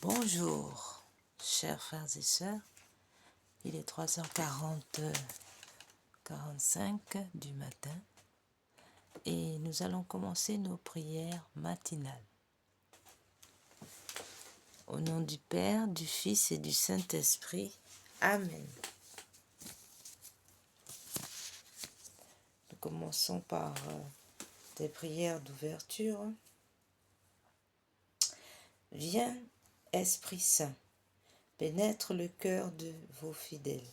Bonjour, chers frères et sœurs. Il est 3h45 du matin et nous allons commencer nos prières matinales. Au nom du Père, du Fils et du Saint-Esprit. Amen. Nous commençons par des prières d'ouverture. Viens, Esprit Saint, pénètre le cœur de vos fidèles,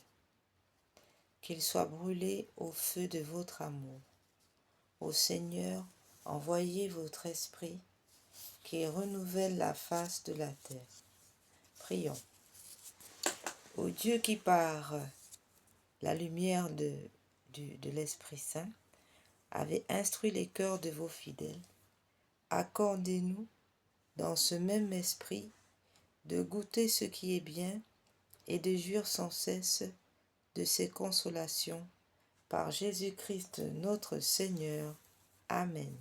qu'il soit brûlé au feu de votre amour. Ô Seigneur, envoyez votre Esprit, qui renouvelle la face de la terre. Prions. Ô Dieu qui par la lumière de l'Esprit Saint avez instruit les cœurs de vos fidèles, accordez-nous dans ce même esprit de goûter ce qui est bien et de jouir sans cesse de ses consolations par Jésus-Christ notre Seigneur. Amen.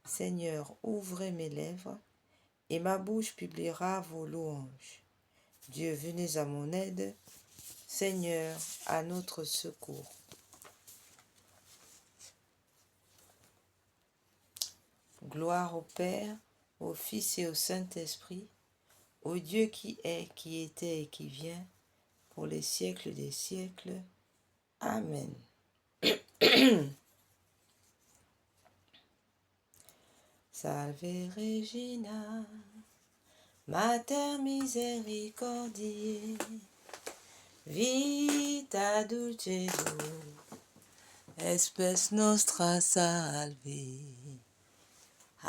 Seigneur, ouvrez mes lèvres, et ma bouche publiera vos louanges. Dieu, venez à mon aide. Seigneur, à notre secours. Gloire au Père, au Fils et au Saint-Esprit, au Dieu qui est, qui était et qui vient, pour les siècles des siècles. Amen. Salve Regina, Mater misericordiae, vita dulcedo, espes nostra salve.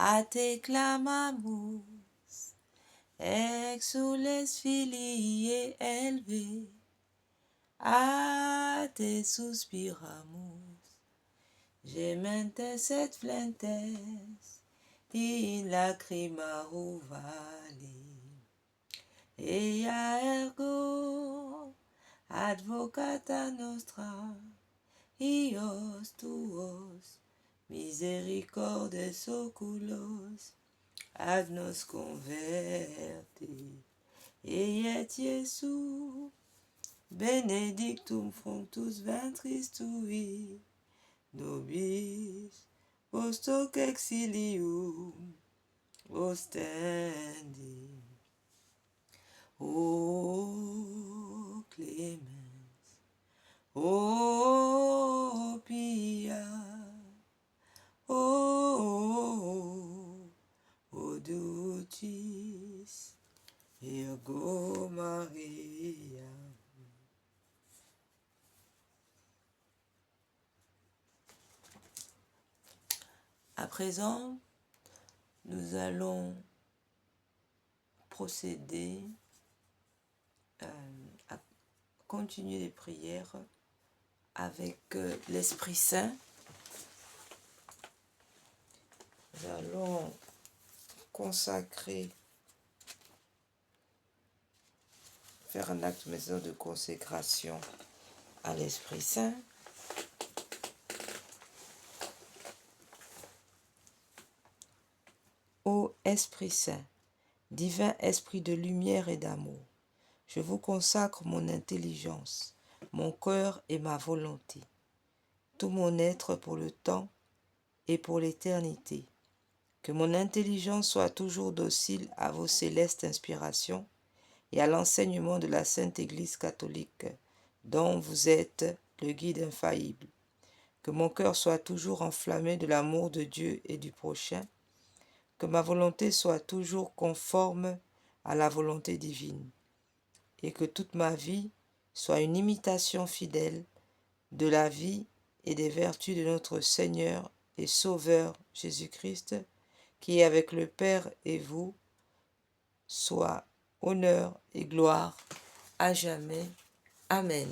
A te clamamus, exules filii Helve, a te suspiramus, gementes et flentes, in lacrima vale. Ea ergo, advocata nostra, ios tuos, misericordes oculos, ad nos converte. Et Iesu, benedictum fructus ventris tui, nobis post hoc exilium ostendi. O clemens, o pia, o dulcis Virgo Maria. À présent, nous allons procéder à continuer les prières avec l'Esprit Saint. Nous allons faire un acte maison de consécration à l'Esprit Saint. Ô Esprit Saint, divin Esprit de lumière et d'amour, je vous consacre mon intelligence, mon cœur et ma volonté, tout mon être pour le temps et pour l'éternité. Que mon intelligence soit toujours docile à vos célestes inspirations et à l'enseignement de la Sainte Église catholique, dont vous êtes le guide infaillible. Que mon cœur soit toujours enflammé de l'amour de Dieu et du prochain. Que ma volonté soit toujours conforme à la volonté divine. Et que toute ma vie soit une imitation fidèle de la vie et des vertus de notre Seigneur et Sauveur Jésus-Christ, qui avec le Père et vous, soit honneur et gloire à jamais. Amen.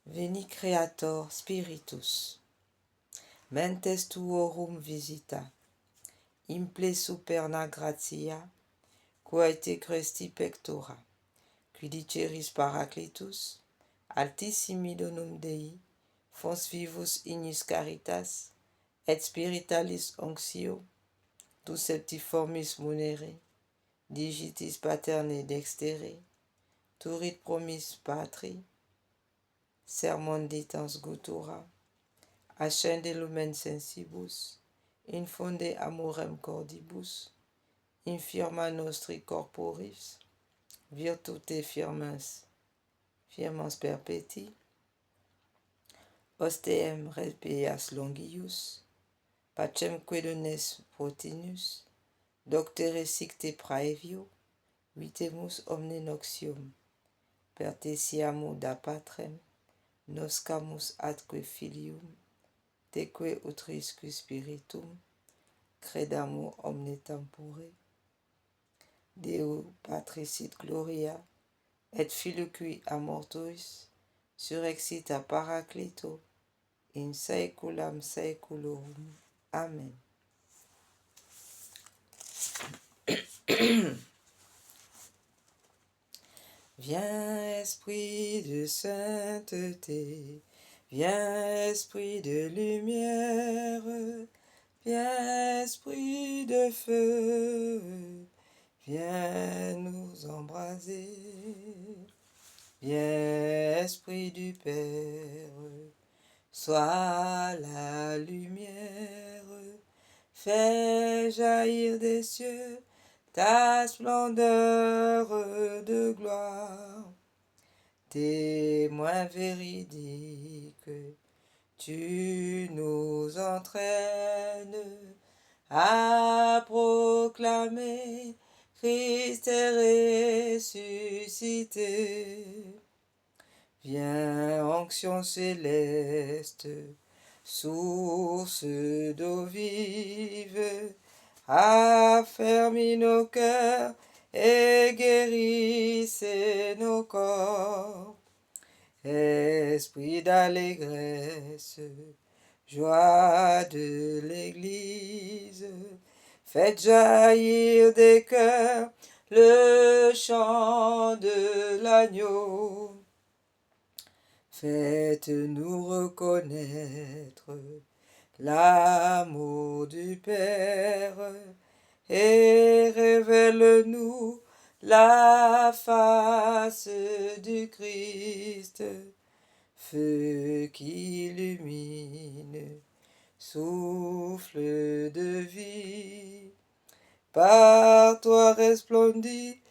Veni Creator Spiritus, mentes tuorum visita, imple superna gratia, quae cresti pectora, quidiceris paraclitus, altissimi donum Dei, fons vivus ignis caritas, et spiritualis onctio, tu septiformis munere, digitis paterne dextere, turit promis patri, sermonditans gutura, ascende lumen sensibus, infunde amorem cordibus, infirma nostri corporis, virtute firmans perpeti, osteem repias longius, pacem quedones protinus, doctere sicte praevio, vitemus omne noxium, pertesiamu da patrem, noscamus atque filium, teque utrisque spiritum, credamu omne tempore, Deo Patris sit gloria, et Filii a mortuis, surrexita Paraclito, in saeculum saeculorum. Amen. Viens, Esprit de sainteté, viens, Esprit de lumière, viens, Esprit de feu, viens nous embraser. Viens, Esprit du Père, sois la lumière, fais jaillir des cieux ta splendeur de gloire, témoin véridique, tu nous entraînes à proclamer Christ est ressuscité. Viens, onction céleste, source d'eau vive, affermis nos cœurs et guérissez nos corps. Esprit d'allégresse, joie de l'Église, faites jaillir des cœurs le chant de l'agneau. Faites-nous reconnaître l'amour du Père et révèle-nous la face du Christ, feu qui illumine, souffle de vie, par toi resplendit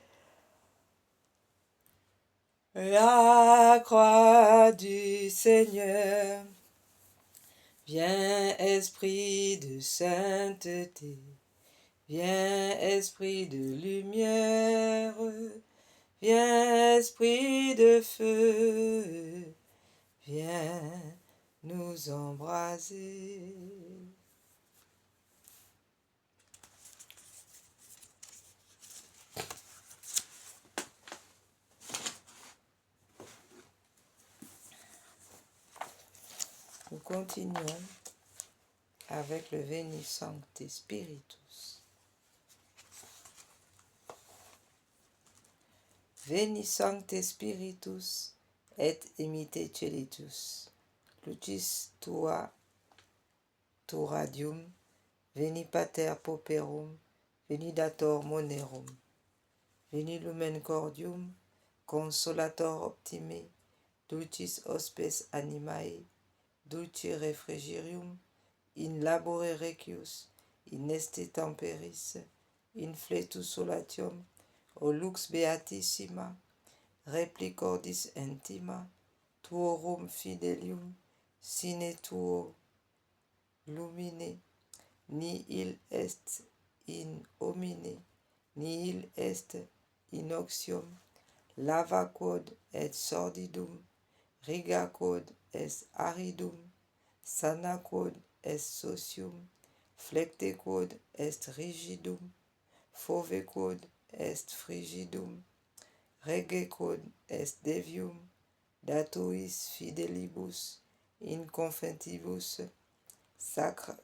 la croix du Seigneur. Viens, Esprit de sainteté, viens, Esprit de lumière, viens, Esprit de feu, viens nous embraser. Nous continuons avec le Veni Sancte Spiritus. Veni Sancte Spiritus et imite celitus. Lucis tua radium, veni pater pauperum, veni dator monerum, veni lumen cordium, consolator optime, dulcis hospes animae, dulci refrigerium, in labore requius, in este temperis, in fletus solatium, o lux beatissima, replicordis intima, tuorum fidelium, sine tuo lumine, nihil est in homine, nihil est in oxium, lava quod et sordidum, riga quod est aridum, sana quod est socium, flecte quod est rigidum, fove quod est frigidum, rege quod est devium, datuis fidelibus, in confentibus sacra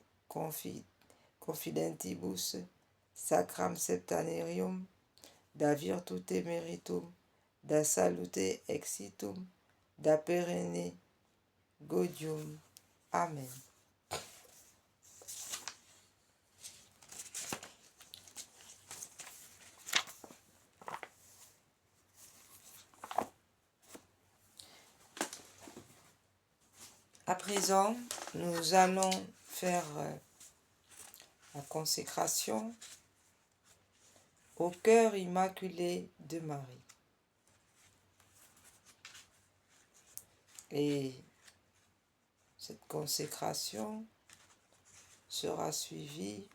confidentibus, sacram septenarium, da virtute meritum, da salute exitum, da perenne gaudium. Amen. À présent, nous allons faire la consécration au cœur immaculé de Marie. Et cette consécration sera suivie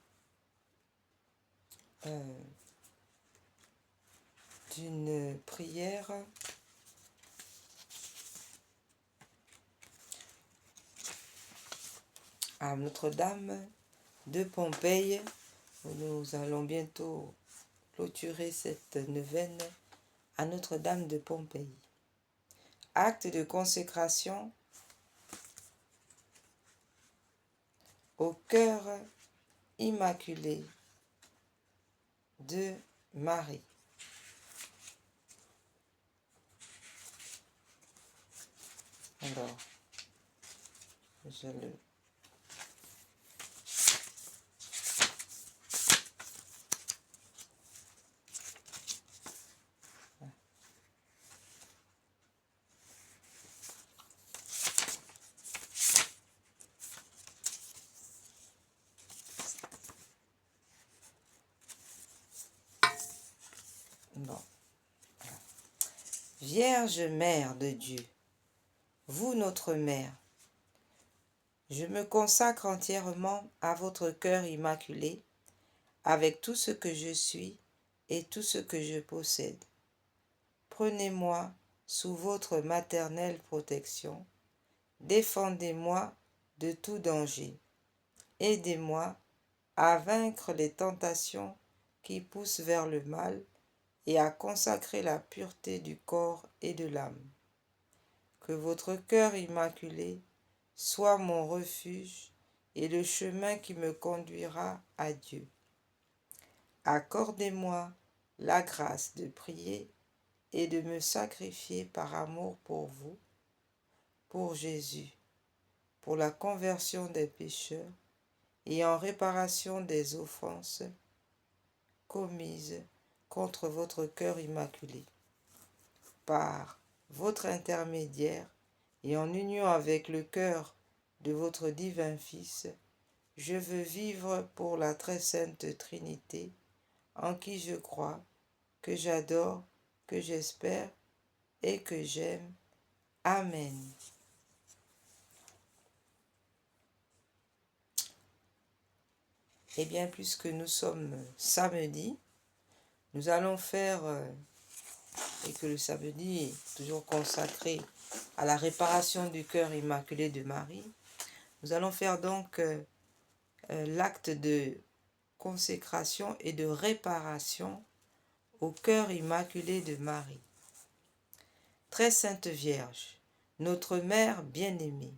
d'une prière à Notre-Dame de Pompéi. Nous allons bientôt clôturer cette neuvaine à Notre-Dame de Pompéi. Acte de consécration au cœur immaculé de Marie. Alors, je le... Bon. Vierge Mère de Dieu, vous notre Mère, je me consacre entièrement à votre cœur immaculé, avec tout ce que je suis et tout ce que je possède. Prenez-moi sous votre maternelle protection, défendez-moi de tout danger, aidez-moi à vaincre les tentations qui poussent vers le mal et à consacrer la pureté du corps et de l'âme. Que votre cœur immaculé soit mon refuge et le chemin qui me conduira à Dieu. Accordez-moi la grâce de prier et de me sacrifier par amour pour vous, pour Jésus, pour la conversion des pécheurs et en réparation des offenses commises contre votre cœur immaculé. Par votre intermédiaire et en union avec le cœur de votre divin Fils, je veux vivre pour la très sainte Trinité, en qui je crois, que j'adore, que j'espère et que j'aime. Amen. Eh bien, puisque nous sommes samedi, nous allons faire, et que le samedi est toujours consacré à la réparation du cœur immaculé de Marie, nous allons faire donc l'acte de consécration et de réparation au cœur immaculé de Marie. Très Sainte Vierge, notre Mère bien-aimée,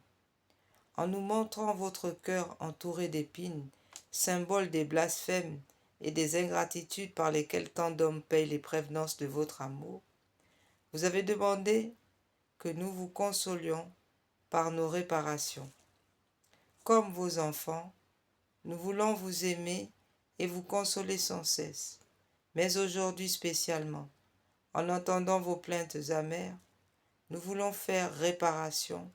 en nous montrant votre cœur entouré d'épines, symbole des blasphèmes et des ingratitudes par lesquelles tant d'hommes payent les prévenances de votre amour, vous avez demandé que nous vous consolions par nos réparations. Comme vos enfants, nous voulons vous aimer et vous consoler sans cesse, mais aujourd'hui spécialement, en entendant vos plaintes amères, nous voulons faire réparation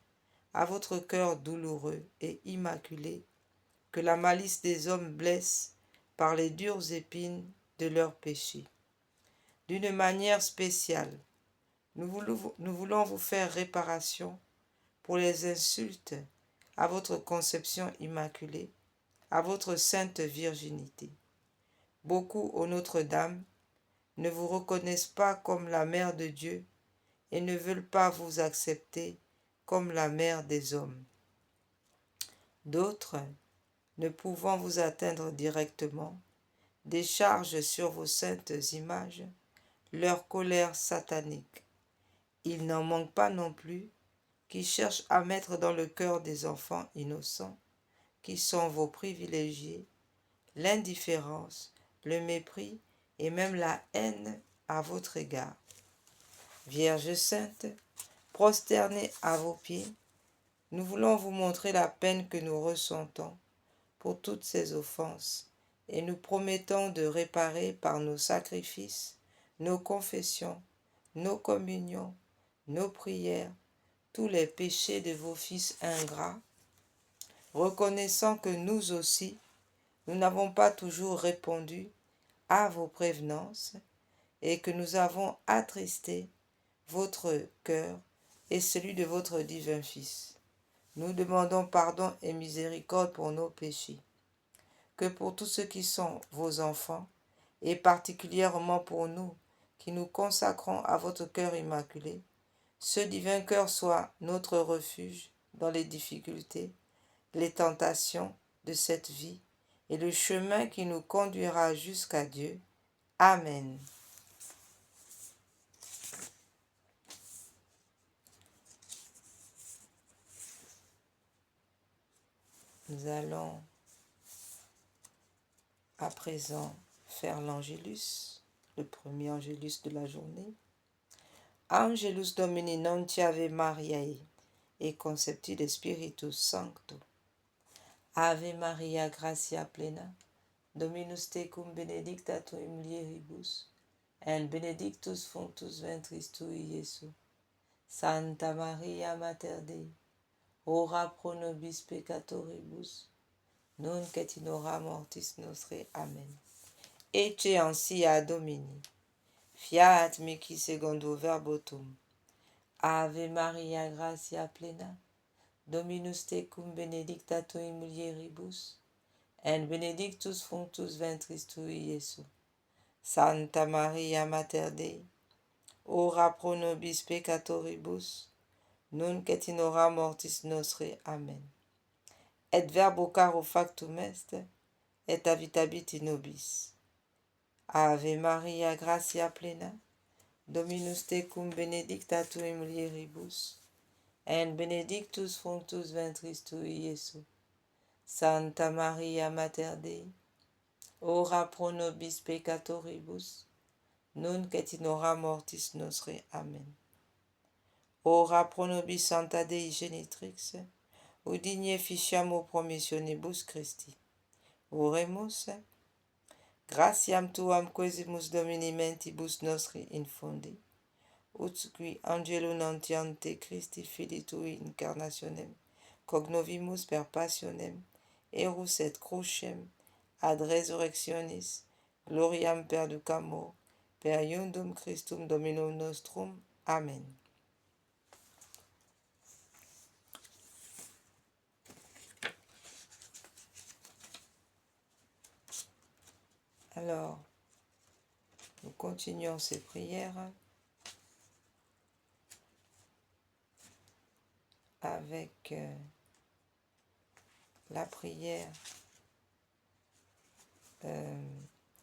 à votre cœur douloureux et immaculé que la malice des hommes blesse par les dures épines de leurs péchés. D'une manière spéciale, nous voulons vous faire réparation pour les insultes à votre conception immaculée, à votre sainte virginité. Beaucoup, ô Notre-Dame, ne vous reconnaissent pas comme la mère de Dieu et ne veulent pas vous accepter comme la mère des hommes. D'autres, ne pouvant vous atteindre directement, déchargent sur vos saintes images leur colère satanique. Il n'en manque pas non plus qui cherchent à mettre dans le cœur des enfants innocents, qui sont vos privilégiés, l'indifférence, le mépris et même la haine à votre égard. Vierge sainte, prosternée à vos pieds, nous voulons vous montrer la peine que nous ressentons pour toutes ces offenses et nous promettons de réparer par nos sacrifices, nos confessions, nos communions, nos prières, tous les péchés de vos fils ingrats, reconnaissant que nous aussi, nous n'avons pas toujours répondu à vos prévenances et que nous avons attristé votre cœur et celui de votre divin Fils. Nous demandons pardon et miséricorde pour nos péchés, que pour tous ceux qui sont vos enfants, et particulièrement pour nous qui nous consacrons à votre cœur immaculé, ce divin cœur soit notre refuge dans les difficultés, les tentations de cette vie et le chemin qui nous conduira jusqu'à Dieu. Amen. Nous allons à présent faire l'Angélus, le premier Angélus de la journée. Angelus Domini non Ave Mariae, et concepti de Spiritus Sancto. Ave Maria gratia plena, Dominus tecum benedicta tu in mulieribus, et benedictus fructus ventris tui, Iesus. Santa Maria Mater Dei, ora pro nobis peccatoribus, nunc et in hora mortis nostre. Amen. Ecce ansia Domini, fiat mihi secundo verbo tuum. Ave Maria gratia plena, Dominus tecum benedicta tu in mulieribus, et benedictus fructus ventris tui, Iesus. Santa Maria Mater Dei, ora pro nobis peccatoribus, nunc et in hora mortis nostre. Amen. Et verbo caro factum est, et habitabit in nobis. Ave Maria gratia plena, Dominus tecum benedicta tu in mulieribus, et benedictus fructus ventris tui, Iesus. Santa Maria Mater Dei, ora pro nobis peccatoribus, nunc et in hora mortis nostre. Amen. Ora pro nobis Sancta Dei Genitrix, udigne ficiamo promissionibus Christi. Oremus, gratiam tuam quesimus Domini mentibus nostri infundi, ut qui angelo nuntiante Christi Filii tui incarnationem, cognovimus per passionem, erus et crucem, ad resurrectionis, gloriam perducamur, per iundum Christum Dominum nostrum. Amen. Alors, nous continuons ces prières avec la prière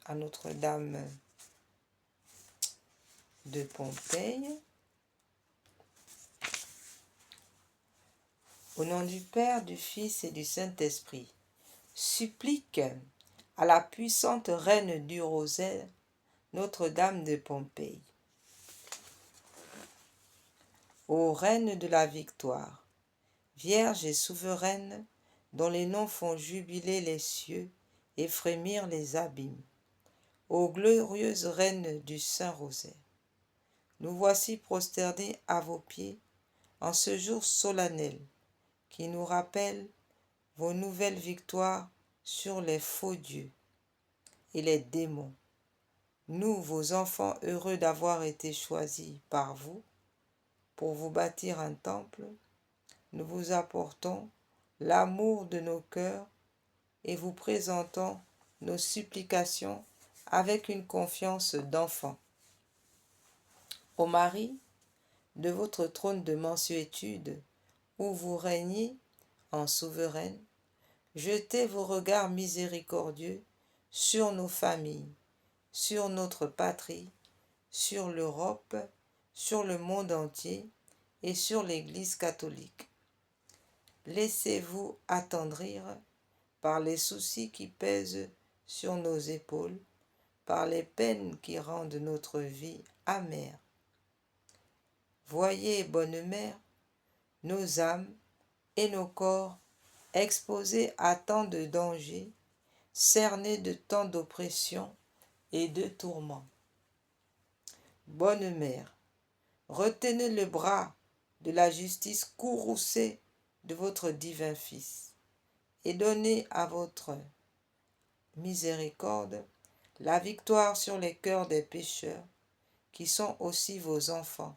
à Notre-Dame de Pompéi. Au nom du Père, du Fils et du Saint-Esprit, supplique à la puissante Reine du Rosaire, Notre-Dame de Pompéi. Ô Reine de la victoire, Vierge et souveraine, dont les noms font jubiler les cieux et frémir les abîmes, ô glorieuse Reine du Saint-Rosaire, nous voici prosternés à vos pieds en ce jour solennel qui nous rappelle vos nouvelles victoires sur les faux dieux et les démons. Nous, vos enfants heureux d'avoir été choisis par vous pour vous bâtir un temple, nous vous apportons l'amour de nos cœurs et vous présentons nos supplications avec une confiance d'enfant. Ô Marie, de votre trône de mansuétude, où vous régnez en souveraine, jetez vos regards miséricordieux sur nos familles, sur notre patrie, sur l'Europe, sur le monde entier et sur l'Église catholique. Laissez-vous attendrir par les soucis qui pèsent sur nos épaules par les peines qui rendent notre vie amère. Voyez, bonne mère, nos âmes et nos corps exposés à tant de dangers, cernés de tant d'oppressions et de tourments. Bonne mère, retenez le bras de la justice courroucée de votre divin Fils et donnez à votre miséricorde la victoire sur les cœurs des pécheurs qui sont aussi vos enfants,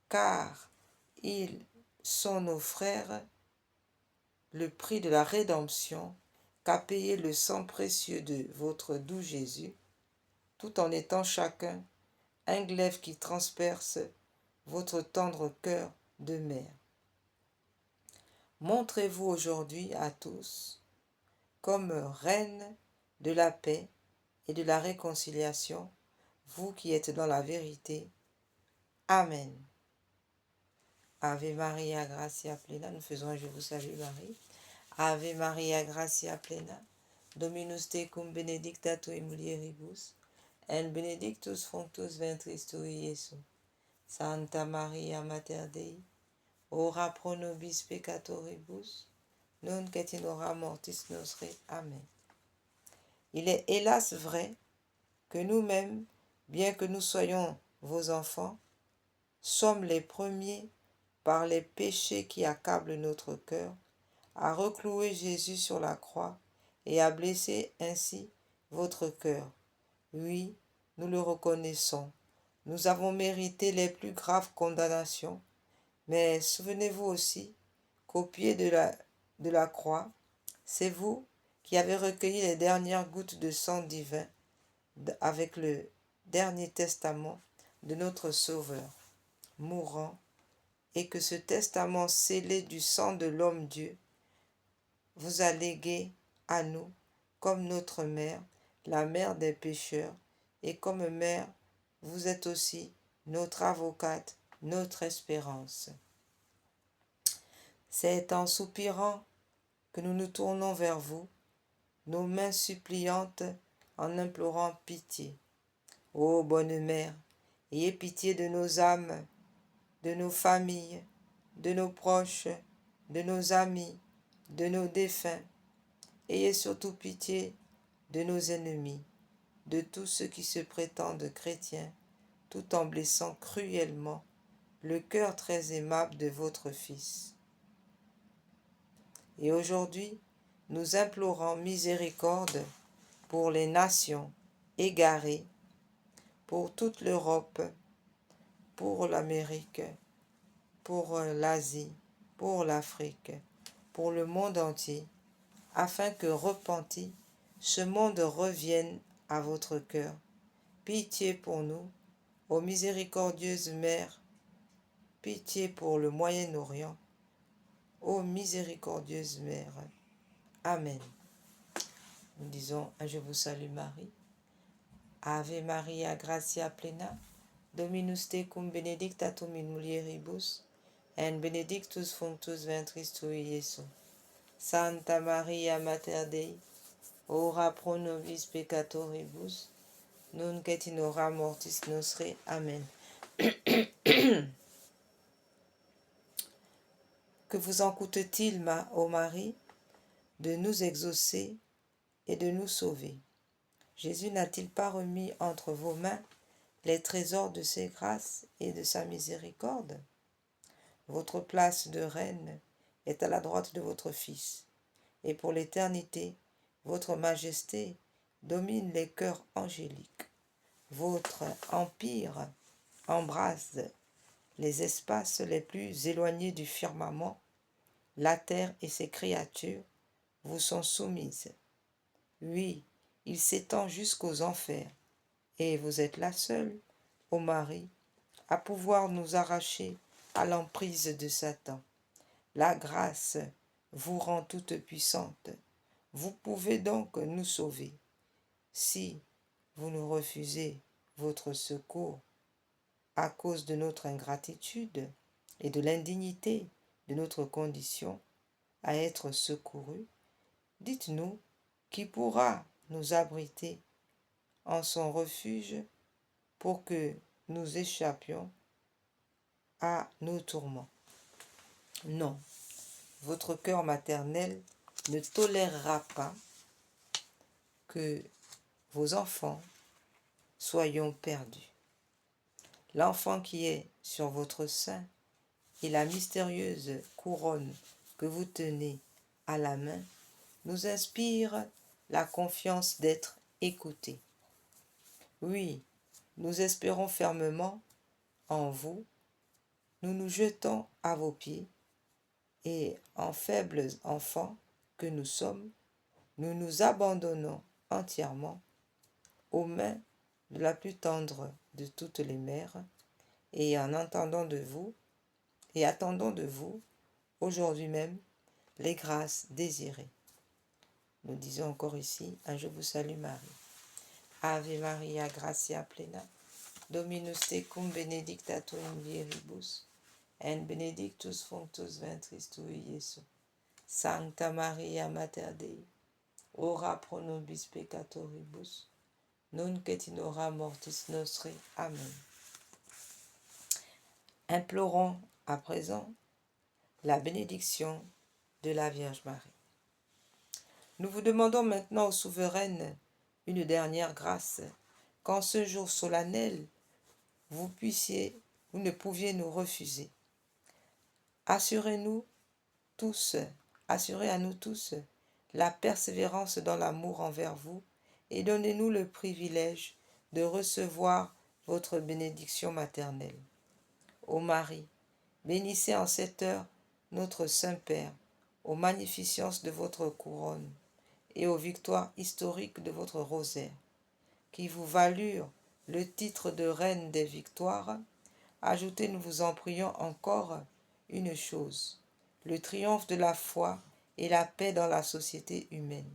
car ils sont nos frères, le prix de la rédemption qu'a payé le sang précieux de votre doux Jésus, tout en étant chacun un glaive qui transperce votre tendre cœur de mère. Montrez-vous aujourd'hui à tous comme reine de la paix et de la réconciliation, vous qui êtes dans la vérité. Amen. Ave Maria, gratia plena. Nous faisons un Je vous salue Marie. Ave Maria, gratia plena. Dominus tecum benedicta tu in mulieribus, et benedictus fructus ventris tui, Iesus. Santa Maria, Mater Dei, ora pro nobis peccatoribus, nunc et in hora mortis nostre. Amen. Il est hélas vrai que nous-mêmes, bien que nous soyons vos enfants, sommes les premiers, par les péchés qui accablent notre cœur, à reclouer Jésus sur la croix et à blesser ainsi votre cœur. Oui, nous le reconnaissons. Nous avons mérité les plus graves condamnations, mais souvenez-vous aussi qu'au pied de la croix, c'est vous qui avez recueilli les dernières gouttes de sang divin avec le dernier testament de notre Sauveur, mourant, et que ce testament scellé du sang de l'homme-Dieu vous a légué à nous comme notre mère, la mère des pécheurs, et comme mère, vous êtes aussi notre avocate, notre espérance. C'est en soupirant que nous nous tournons vers vous, nos mains suppliantes en implorant pitié. Ô bonne mère, ayez pitié de nos âmes, de nos familles, de nos proches, de nos amis, de nos défunts. Ayez surtout pitié de nos ennemis, de tous ceux qui se prétendent chrétiens, tout en blessant cruellement le cœur très aimable de votre Fils. Et aujourd'hui, nous implorons miséricorde pour les nations égarées, pour toute l'Europe, pour l'Amérique, pour l'Asie, pour l'Afrique, pour le monde entier, afin que repenti, ce monde revienne à votre cœur. Pitié pour nous, ô miséricordieuse Mère, pitié pour le Moyen-Orient, ô miséricordieuse Mère. Amen. Nous disons un Je vous salue Marie. Ave Maria, gratia plena, Dominus tecum benedicta tu in mulieribus, et benedictus fructus ventris tui, Iesus. Santa Maria, Mater Dei, ora pro nobis peccatoribus, nunc et in hora mortis nostre. Amen. Que vous en coûte-t-il, ô Marie, de nous exaucer et de nous sauver? Jésus n'a-t-il pas remis entre vos mains les trésors de ses grâces et de sa miséricorde? Votre place de reine est à la droite de votre Fils, et pour l'éternité, votre majesté domine les cœurs angéliques. Votre empire embrase les espaces les plus éloignés du firmament. La terre et ses créatures vous sont soumises. Oui, il s'étend jusqu'aux enfers, et vous êtes la seule, ô Marie, à pouvoir nous arracher à l'emprise de Satan. La grâce vous rend toute puissante. Vous pouvez donc nous sauver. Si vous nous refusez votre secours à cause de notre ingratitude et de l'indignité de notre condition à être secourus, dites-nous qui pourra nous abriter en son refuge pour que nous échappions à nos tourments. Non, votre cœur maternel ne tolérera pas que vos enfants soyons perdus. L'enfant qui est sur votre sein et la mystérieuse couronne que vous tenez à la main nous inspire la confiance d'être écoutés. Oui, nous espérons fermement en vous, nous nous jetons à vos pieds et en faibles enfants que nous sommes, nous nous abandonnons entièrement aux mains de la plus tendre de toutes les mères et attendons de vous, aujourd'hui même, les grâces désirées. Nous disons encore ici, un je vous salue Marie. Ave Maria, gratia plena, Dominus tecum benedicta tu in viribus, et benedictus fructus ventris tui, Iesus. Sancta Maria, Mater Dei, ora pro nobis peccatoribus, nunc et in hora mortis nostri. Amen. Implorons à présent la bénédiction de la Vierge Marie. Nous vous demandons maintenant, ô souveraine, une dernière grâce, qu'en ce jour solennel, vous ne pouviez nous refuser. Assurez à nous tous la persévérance dans l'amour envers vous et donnez-nous le privilège de recevoir votre bénédiction maternelle. Ô Marie, bénissez en cette heure notre Saint-Père, aux magnificences de votre couronne et aux victoires historiques de votre rosaire, qui vous valurent le titre de Reine des victoires. Ajoutez, nous vous en prions encore, une chose, le triomphe de la foi et la paix dans la société humaine.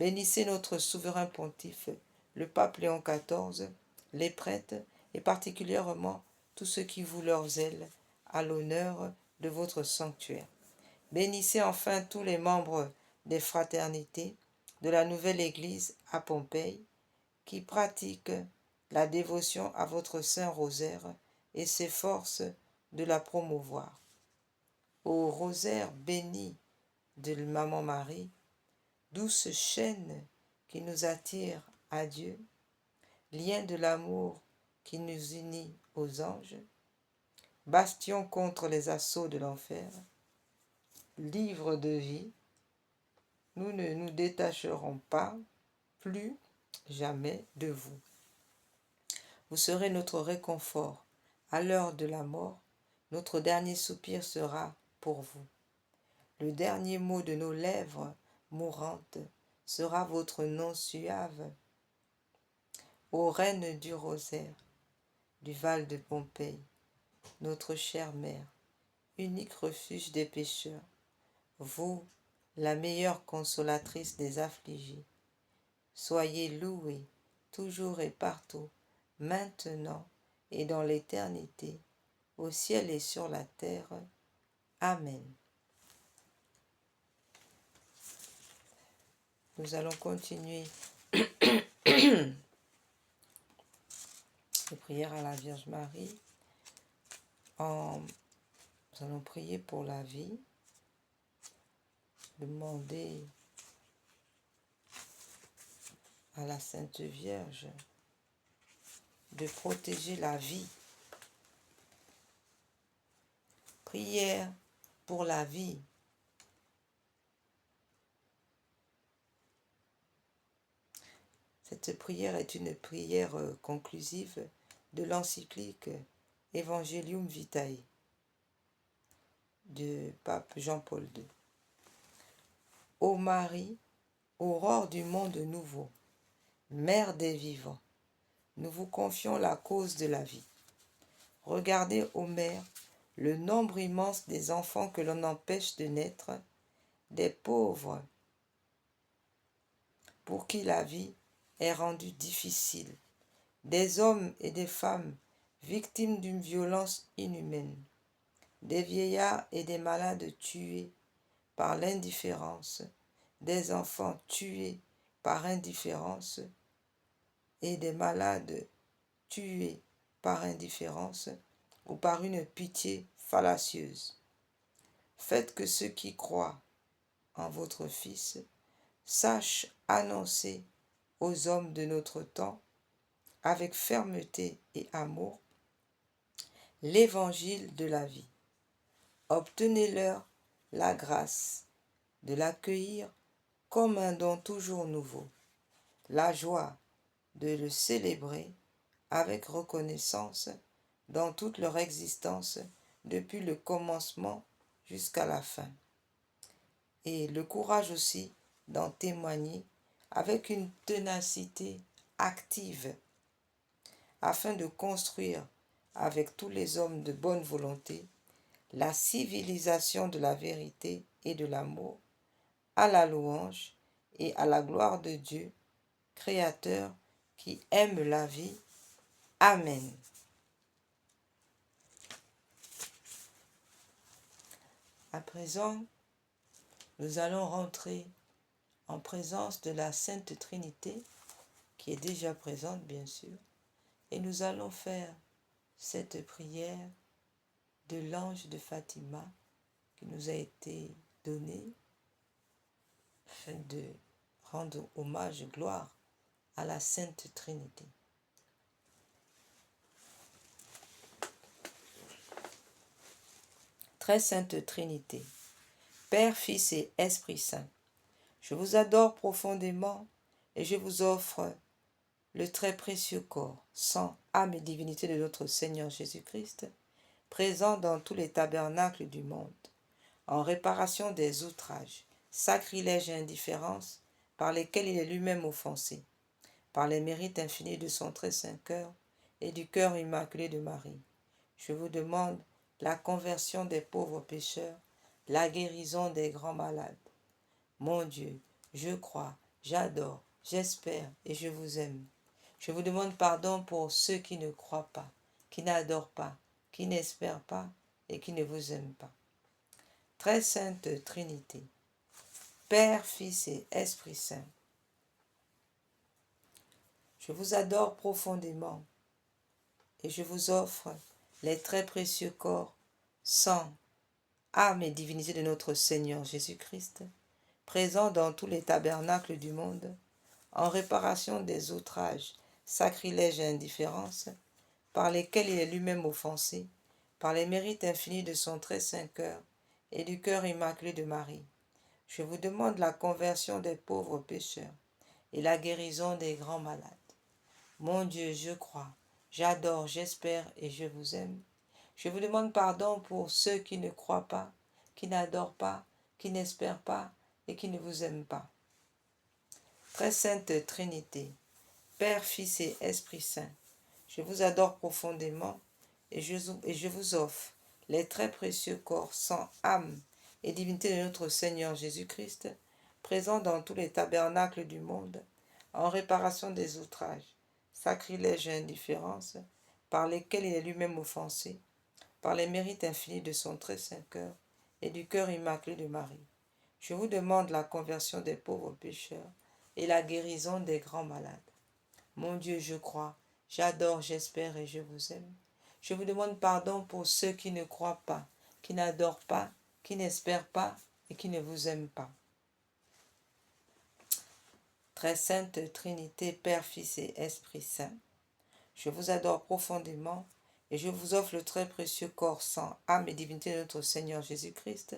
Bénissez notre souverain pontife, le pape Léon XIV, les prêtres et particulièrement tous ceux qui vouent leur zèle à l'honneur de votre sanctuaire. Bénissez enfin tous les membres des fraternités de la nouvelle Église à Pompéi qui pratiquent la dévotion à votre Saint Rosaire et s'efforcent de la promouvoir. Ô rosaire béni de Maman Marie, douce chaîne qui nous attire à Dieu, lien de l'amour qui nous unit aux anges, bastion contre les assauts de l'enfer, livre de vie, nous ne nous détacherons pas plus jamais de vous. Vous serez notre réconfort. À l'heure de la mort, notre dernier soupir sera pour vous. Le dernier mot de nos lèvres mourantes sera votre nom suave. Ô Reine du Rosaire, du Val de Pompéi, notre chère mère, unique refuge des pécheurs, vous, la meilleure consolatrice des affligés, soyez louée toujours et partout, maintenant et dans l'éternité, au ciel et sur la terre. Amen. Nous allons continuer les prières à la Vierge Marie. Nous allons prier pour la vie, demander à la Sainte Vierge de protéger la vie. Prière pour la vie. Cette prière est une prière conclusive de l'encyclique Evangelium Vitae de pape Jean-Paul II. Ô Marie, aurore du monde nouveau, mère des vivants, nous vous confions la cause de la vie. Regardez, ô mère, le nombre immense des enfants que l'on empêche de naître, des pauvres pour qui la vie est rendue difficile, des hommes et des femmes victimes d'une violence inhumaine, des vieillards et des malades tués par l'indifférence, des enfants tués par indifférence et des malades tués par indifférence ou par une pitié fallacieuse. Faites que ceux qui croient en votre Fils sachent annoncer aux hommes de notre temps, avec fermeté et amour, l'évangile de la vie. Obtenez-leur la grâce de l'accueillir comme un don toujours nouveau, la joie de le célébrer avec reconnaissance dans toute leur existence depuis le commencement jusqu'à la fin, et le courage aussi d'en témoigner avec une ténacité active afin de construire avec tous les hommes de bonne volonté la civilisation de la vérité et de l'amour, à la louange et à la gloire de Dieu, Créateur qui aime la vie. Amen. À présent, nous allons rentrer en présence de la Sainte Trinité, qui est déjà présente bien sûr, et nous allons faire cette prière de l'ange de Fatima qui nous a été donnée afin de rendre hommage et gloire à la Sainte Trinité. Très Sainte Trinité, Père, Fils et Esprit Saint, je vous adore profondément et je vous offre le très précieux corps, sang, âme et divinité de notre Seigneur Jésus-Christ, présent dans tous les tabernacles du monde, en réparation des outrages, sacrilèges et indifférences par lesquels il est lui-même offensé, par les mérites infinis de son très saint cœur et du cœur immaculé de Marie. Je vous demande la conversion des pauvres pécheurs, la guérison des grands malades. Mon Dieu, je crois, j'adore, j'espère et je vous aime. Je vous demande pardon pour ceux qui ne croient pas, qui n'adorent pas, qui n'espèrent pas et qui ne vous aiment pas. Très Sainte Trinité, Père, Fils et Esprit Saint, je vous adore profondément et je vous offre les très précieux corps, sang, âme et divinité de notre Seigneur Jésus-Christ, présent dans tous les tabernacles du monde, en réparation des outrages, sacrilèges et indifférences, par lesquels il est lui-même offensé, par les mérites infinis de son très saint cœur et du cœur immaculé de Marie. Je vous demande la conversion des pauvres pécheurs et la guérison des grands malades. Mon Dieu, je crois, j'adore, j'espère et je vous aime. Je vous demande pardon pour ceux qui ne croient pas, qui n'adorent pas, qui n'espèrent pas et qui ne vous aiment pas. Très Sainte Trinité, Père, Fils et Esprit Saint, je vous adore profondément et je vous offre les très précieux corps, sang, âme et divinité de notre Seigneur Jésus-Christ, présent dans tous les tabernacles du monde, en réparation des outrages, sacrilèges et indifférences, par lesquels il est lui-même offensé, par les mérites infinis de son très saint cœur et du cœur immaculé de Marie. Je vous demande la conversion des pauvres pécheurs et la guérison des grands malades. Mon Dieu, je crois, j'adore, j'espère et je vous aime. Je vous demande pardon pour ceux qui ne croient pas, qui n'adorent pas, qui n'espèrent pas et qui ne vous aiment pas. Très Sainte Trinité, Père, Fils et Esprit Saint, je vous adore profondément et je vous offre le très précieux corps, sang, âme et divinité de notre Seigneur Jésus-Christ,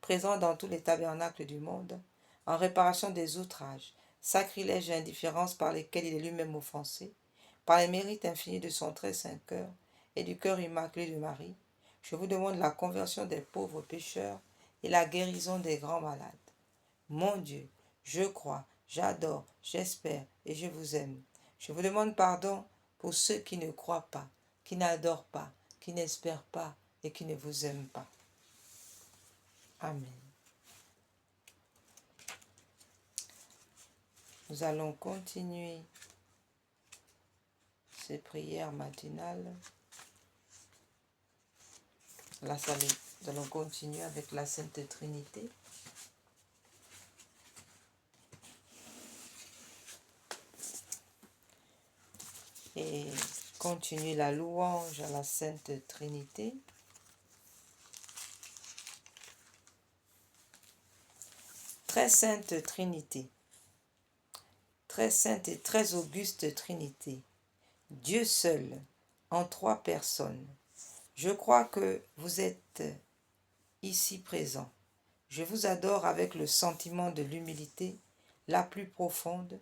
présent dans tous les tabernacles du monde, en réparation des outrages, sacrilèges et indifférences par lesquels il est lui-même offensé, par les mérites infinis de son très saint cœur et du cœur immaculé de Marie. Je vous demande la conversion des pauvres pécheurs et la guérison des grands malades. Mon Dieu, je crois, j'adore, j'espère et je vous aime. Je vous demande pardon pour ceux qui ne croient pas, qui n'adorent pas, qui n'espèrent pas et qui ne vous aiment pas. Amen. Nous allons continuer ces prières matinales. Nous allons continuer avec la Sainte Trinité. et continue la louange à la Sainte Trinité. Très sainte Trinité, très sainte et très auguste Trinité, Dieu seul, en trois personnes. Je crois que vous êtes ici présent. Je vous adore avec le sentiment de l'humilité la plus profonde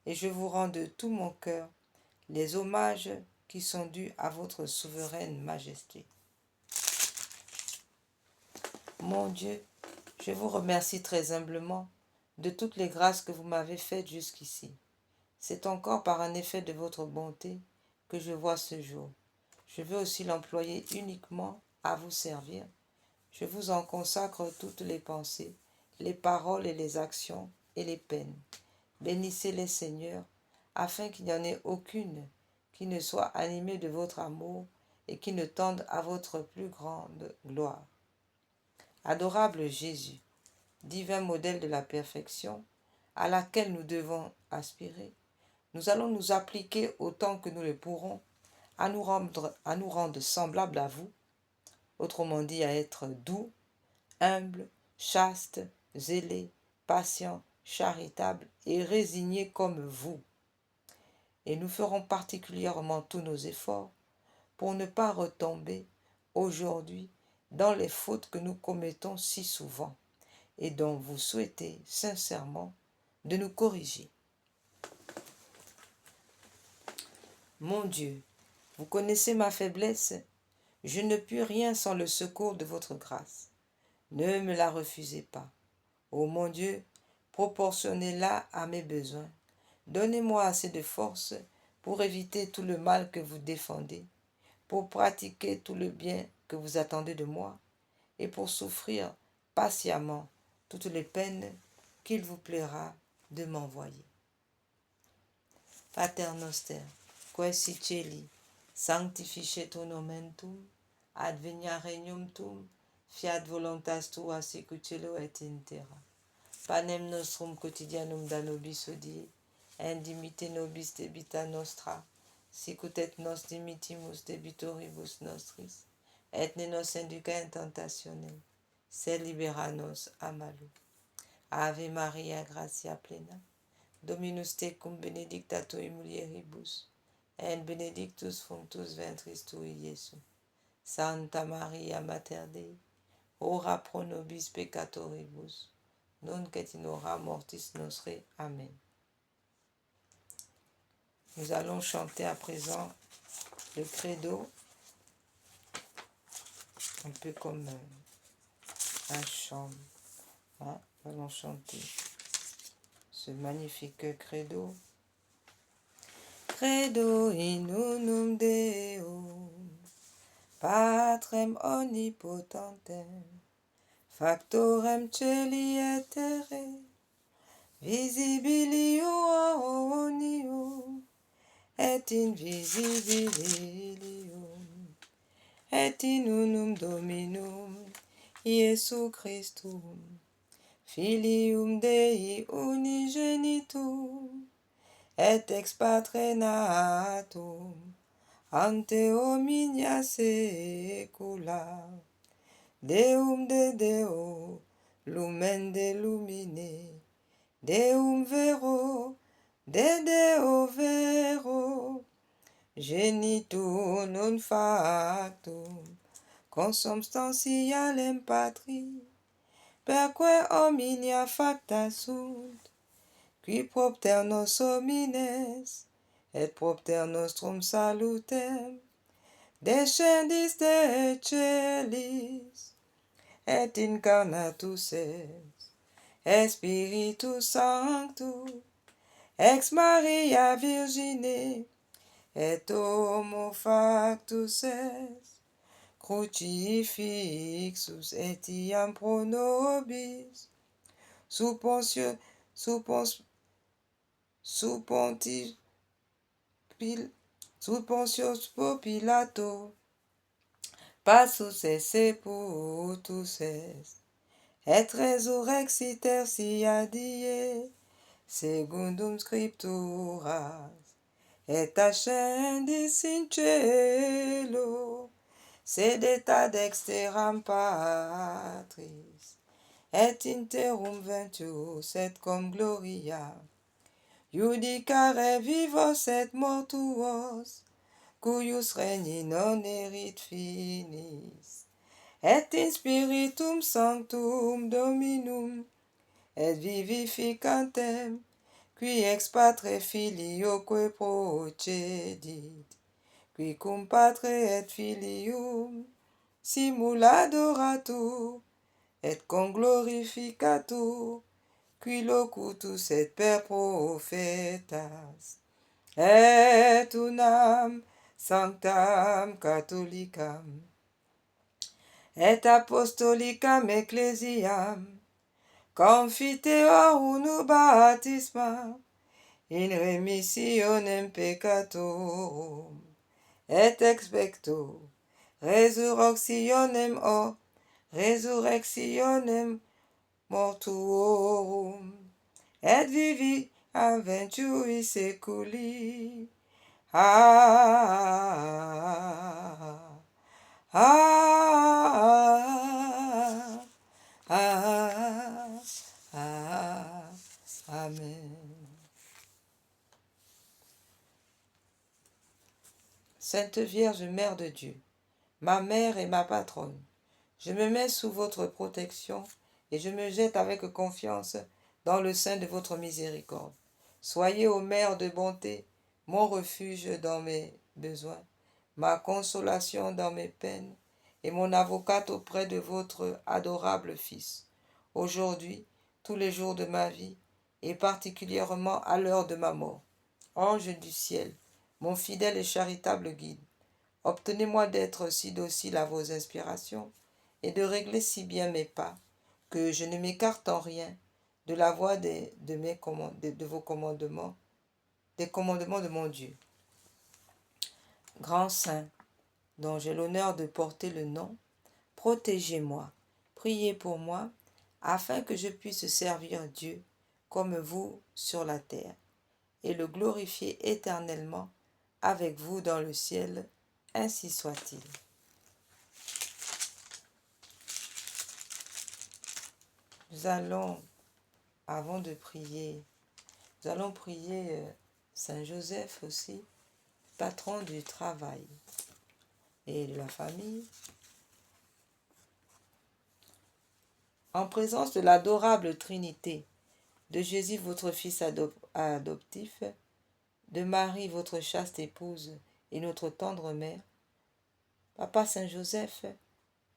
et je vous rends de tout mon cœur les hommages qui sont dus à votre souveraine majesté. Mon Dieu, je vous remercie très humblement de toutes les grâces que vous m'avez faites jusqu'ici. C'est encore par un effet de votre bonté que je vois ce jour. Je veux aussi l'employer uniquement à vous servir. Je vous en consacre toutes les pensées, les paroles et les actions et les peines. Bénissez-les, Seigneur, afin qu'il n'y en ait aucune qui ne soit animée de votre amour et qui ne tende à votre plus grande gloire. Adorable Jésus, divin modèle de la perfection à laquelle nous devons aspirer, nous allons nous appliquer autant que nous le pourrons à nous rendre semblables à vous, autrement dit à être doux, humble, chaste, zélé, patient, charitable et résigné comme vous. Et nous ferons particulièrement tous nos efforts pour ne pas retomber aujourd'hui dans les fautes que nous commettons si souvent et dont vous souhaitez sincèrement de nous corriger. Mon Dieu, vous connaissez ma faiblesse, je ne puis rien sans le secours de votre grâce. Ne me la refusez pas. Ô mon Dieu, proportionnez-la à mes besoins. Donnez-moi assez de force pour éviter tout le mal que vous défendez, pour pratiquer tout le bien que vous attendez de moi, et pour souffrir patiemment toutes les peines qu'il vous plaira de m'envoyer. Pater noster, qui si celi, sanctificetur nomen tuum, advenia regnum tuum, fiat voluntas tua sicut cielo et in terra. Panem nostrum quotidianum da nobis hodie, et dimitte nobis debita nostra, sicut et nos dimittimus debitoribus nostris, et ne nos induca in tentationem, sed libera nos a malo. Ave Maria, gratia plena, Dominus tecum benedicta tui mulieribus, et benedictus fructus ventris tui, Iesus. Santa Maria Mater Dei, ora pro nobis peccatoribus, nunc et in hora mortis nostre. Amen. Nous allons chanter à présent le credo, un peu comme un chant. Hein? Nous allons chanter ce magnifique credo. Credo in unum Deum, Patrem omnipotentem, Factorem celi et terrae, visibilium et invisibilium, et in unum Dominum Iesu Christum, Filium Dei unigenitum, et ex Patre natum, ante hominia saecula, Deum de Deo, lumen de lumine, Deum vero, de Deo vero, genitur non factum, consubstantialem Patri, perque hominia facta sunt, qui propter nos homines, et propter nostrum salutem, descendis de celis, et incarnatus est, Spiritus Sanctus, ex Maria Virgine, et homo factus est, crucifixus etiam pro nobis, sub Pontius Pilato, passus et sepultus est, et resurrexit tertia die, secundum scripturas, et ascendis in cielo, sedeta dexteram Patris, et interum ventus et cum gloria, judicare vivos et mortuos, cuius regni non erit finis, et in spiritum sanctum Dominum, et vivificantem, qui ex patre filioque procedit, qui cum patre et filium simul adoratur, et conglorificatur, qui locutus et per prophetas, et unam sanctam catholicam, et apostolicam ecclesiam, confiteorum baptismam, in remissionem peccatorum, et expecto resurrectionem mortuorum, et vivi aventui seculi. Amen. Sainte Vierge Mère de Dieu, ma mère et ma patronne, je me mets sous votre protection et je me jette avec confiance dans le sein de votre miséricorde. Soyez, ô Mère de bonté, mon refuge dans mes besoins, ma consolation dans mes peines et mon avocate auprès de votre adorable Fils, aujourd'hui, tous les jours de ma vie, et particulièrement à l'heure de ma mort. Ange du ciel, mon fidèle et charitable guide, obtenez-moi d'être si docile à vos inspirations et de régler si bien mes pas que je ne m'écarte en rien de la voie de vos commandements, des commandements de mon Dieu. Grand Saint, dont j'ai l'honneur de porter le nom, protégez-moi, priez pour moi, afin que je puisse servir Dieu comme vous sur la terre, et le glorifier éternellement avec vous dans le ciel, ainsi soit-il. Nous allons, avant de prier, nous allons prier Saint Joseph aussi, patron du travail et de la famille. En présence de l'adorable Trinité, de Jésus votre Fils adoptif, de Marie votre chaste épouse et notre tendre mère, Papa Saint Joseph,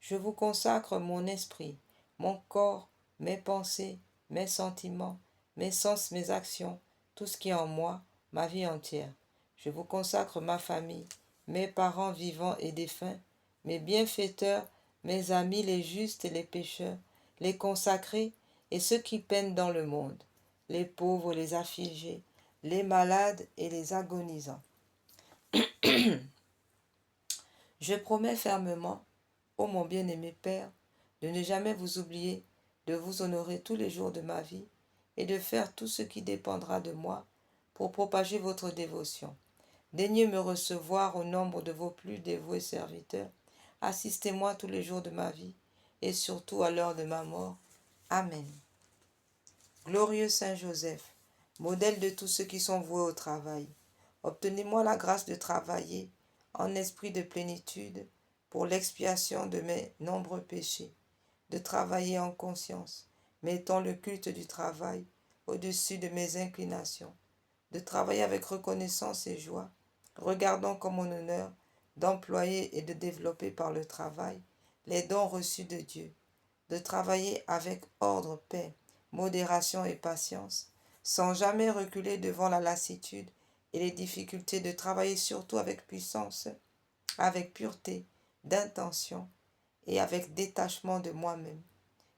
je vous consacre mon esprit, mon corps, mes pensées, mes sentiments, mes sens, mes actions, tout ce qui est en moi, ma vie entière. Je vous consacre ma famille, mes parents vivants et défunts, mes bienfaiteurs, mes amis les justes et les pécheurs, les consacrés et ceux qui peinent dans le monde, les pauvres et les affligés, les malades et les agonisants. Je promets fermement, ô mon bien-aimé Père, de ne jamais vous oublier, de vous honorer tous les jours de ma vie et de faire tout ce qui dépendra de moi pour propager votre dévotion. Daignez me recevoir au nombre de vos plus dévoués serviteurs. Assistez-moi tous les jours de ma vie et surtout à l'heure de ma mort. Amen. Glorieux Saint Joseph, modèle de tous ceux qui sont voués au travail, obtenez-moi la grâce de travailler en esprit de plénitude pour l'expiation de mes nombreux péchés, de travailler en conscience, mettant le culte du travail au-dessus de mes inclinations, de travailler avec reconnaissance et joie, regardant comme mon honneur d'employer et de développer par le travail les dons reçus de Dieu, de travailler avec ordre, paix, modération et patience, sans jamais reculer devant la lassitude et les difficultés, de travailler surtout avec puissance, avec pureté d'intention et avec détachement de moi-même,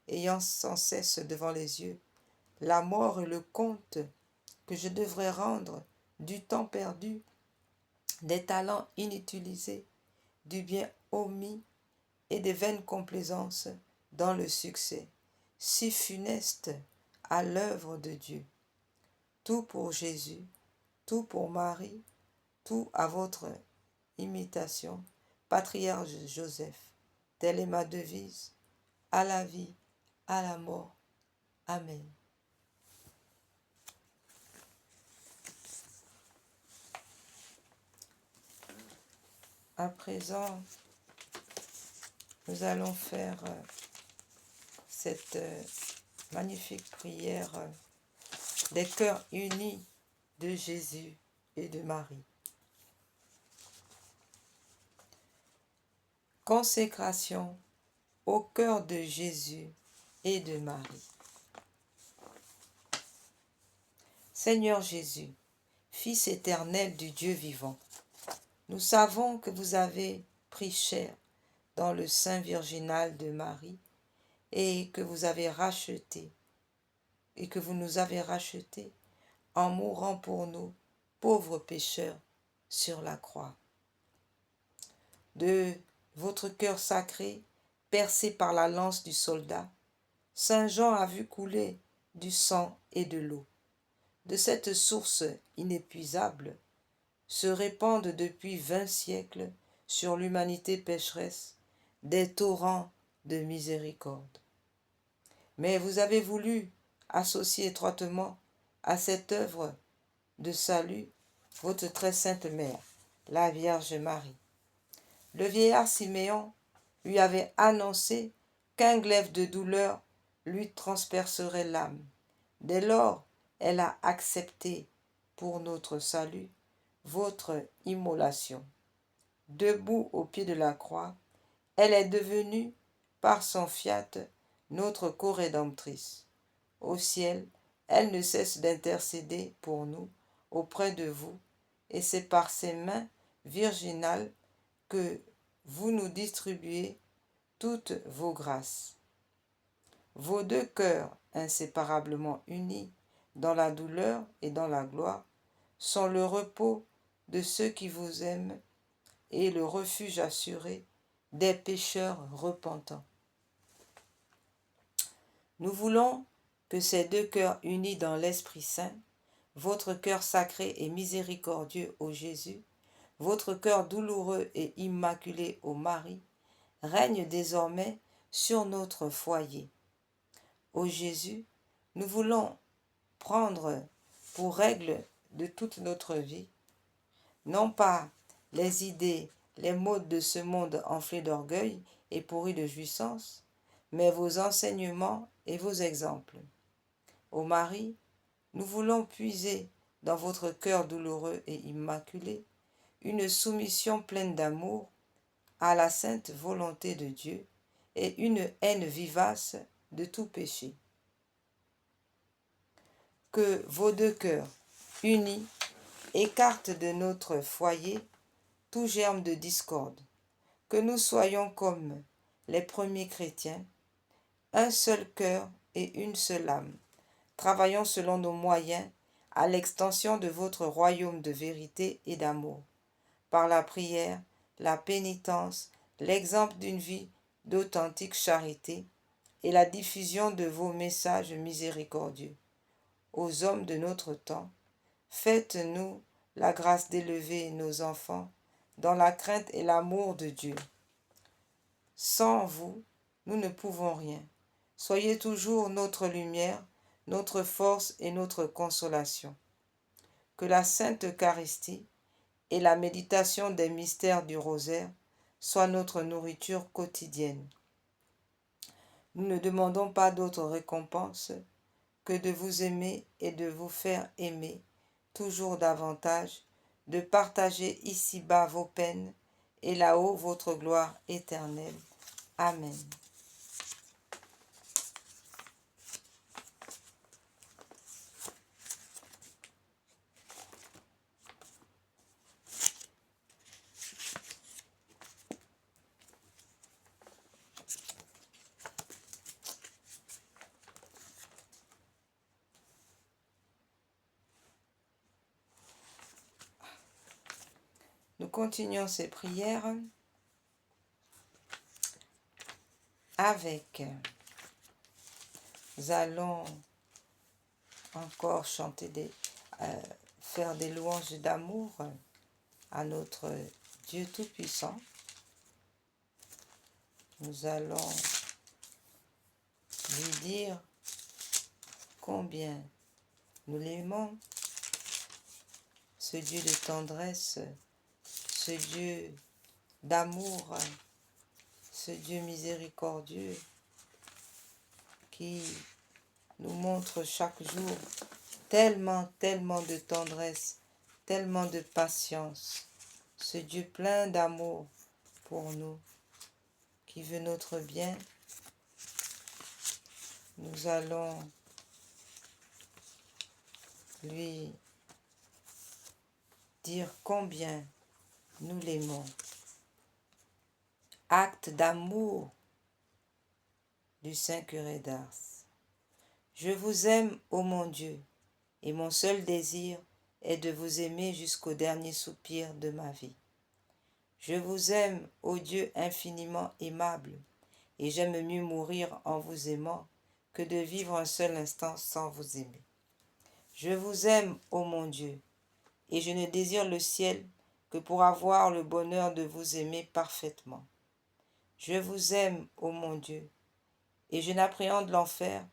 ayant sans cesse devant les yeux la mort et le compte que je devrais rendre du temps perdu, des talents inutilisés, du bien omis et des vaines complaisances dans le succès, si funeste à l'œuvre de Dieu. Tout pour Jésus, tout pour Marie, tout à votre imitation, patriarche Joseph. Telle est ma devise, à la vie, à la mort. Amen. À présent, nous allons faire cette magnifique prière des cœurs unis de Jésus et de Marie. Consécration au cœur de Jésus et de Marie. Seigneur Jésus, Fils éternel du Dieu vivant, nous savons que vous avez pris chair dans le sein virginal de Marie et que vous avez racheté et que vous nous avez rachetés en mourant pour nous, pauvres pécheurs, sur la croix. De votre cœur sacré, percé par la lance du soldat, Saint Jean a vu couler du sang et de l'eau. De cette source inépuisable se répandent depuis 20 siècles sur l'humanité pécheresse des torrents de miséricorde. Mais vous avez voulu associer étroitement à cette œuvre de salut votre très sainte mère, la Vierge Marie. Le vieillard Siméon lui avait annoncé qu'un glaive de douleur lui transpercerait l'âme. Dès lors, elle a accepté pour notre salut votre immolation. Debout au pied de la croix, elle est devenue, par son fiat, notre corédemptrice. Au ciel, elle ne cesse d'intercéder pour nous auprès de vous, et c'est par ses mains virginales que vous nous distribuez toutes vos grâces. Vos deux cœurs, inséparablement unis dans la douleur et dans la gloire, sont le repos de ceux qui vous aiment et le refuge assuré des pécheurs repentants. Nous voulons que ces deux cœurs unis dans l'Esprit Saint, votre cœur sacré et miséricordieux ô Jésus, votre cœur douloureux et immaculé ô Marie, règnent désormais sur notre foyer. Ô Jésus, nous voulons prendre pour règle de toute notre vie, non pas les idées, les modes de ce monde enflés d'orgueil et pourris de jouissance, mais vos enseignements et vos exemples. Ô Marie, nous voulons puiser dans votre cœur douloureux et immaculé une soumission pleine d'amour à la sainte volonté de Dieu et une haine vivace de tout péché. Que vos deux cœurs, unis, écartent de notre foyer tout germe de discorde, que nous soyons comme les premiers chrétiens, un seul cœur et une seule âme, travaillant selon nos moyens à l'extension de votre royaume de vérité et d'amour, par la prière, la pénitence, l'exemple d'une vie d'authentique charité et la diffusion de vos messages miséricordieux. Aux hommes de notre temps, faites-nous la grâce d'élever nos enfants dans la crainte et l'amour de Dieu. Sans vous, nous ne pouvons rien. Soyez toujours notre lumière, notre force et notre consolation. Que la Sainte Eucharistie et la méditation des mystères du rosaire soient notre nourriture quotidienne. Nous ne demandons pas d'autre récompense que de vous aimer et de vous faire aimer toujours davantage, de partager ici-bas vos peines et là-haut votre gloire éternelle. Amen. Nous continuons ces prières avec, nous allons encore chanter faire des louanges d'amour à notre Dieu Tout-Puissant. Nous allons lui dire combien nous l'aimons, ce Dieu de tendresse, ce Dieu d'amour, ce Dieu miséricordieux qui nous montre chaque jour tellement de tendresse, tellement de patience, ce Dieu plein d'amour pour nous, qui veut notre bien. Nous allons lui dire combien nous l'aimons. Acte d'amour du Saint-Curé d'Ars. Je vous aime, ô mon Dieu, et mon seul désir est de vous aimer jusqu'au dernier soupir de ma vie. Je vous aime, ô Dieu infiniment aimable, et j'aime mieux mourir en vous aimant que de vivre un seul instant sans vous aimer. Je vous aime, ô mon Dieu, et je ne désire le ciel que pour avoir le bonheur de vous aimer parfaitement. Je vous aime, ô mon Dieu, et je n'appréhende l'enfer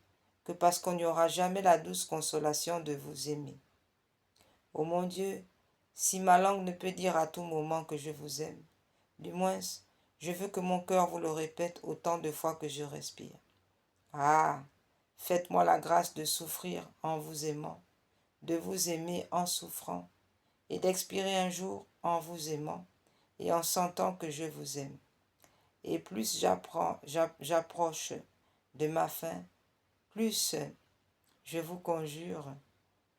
que parce qu'on n'y aura jamais la douce consolation de vous aimer. Ô mon Dieu, si ma langue ne peut dire à tout moment que je vous aime, du moins, je veux que mon cœur vous le répète autant de fois que je respire. Ah, faites-moi la grâce de souffrir en vous aimant, de vous aimer en souffrant, et d'expirer un jour en vous aimant et en sentant que je vous aime. Et plus j'approche de ma fin, plus je vous conjure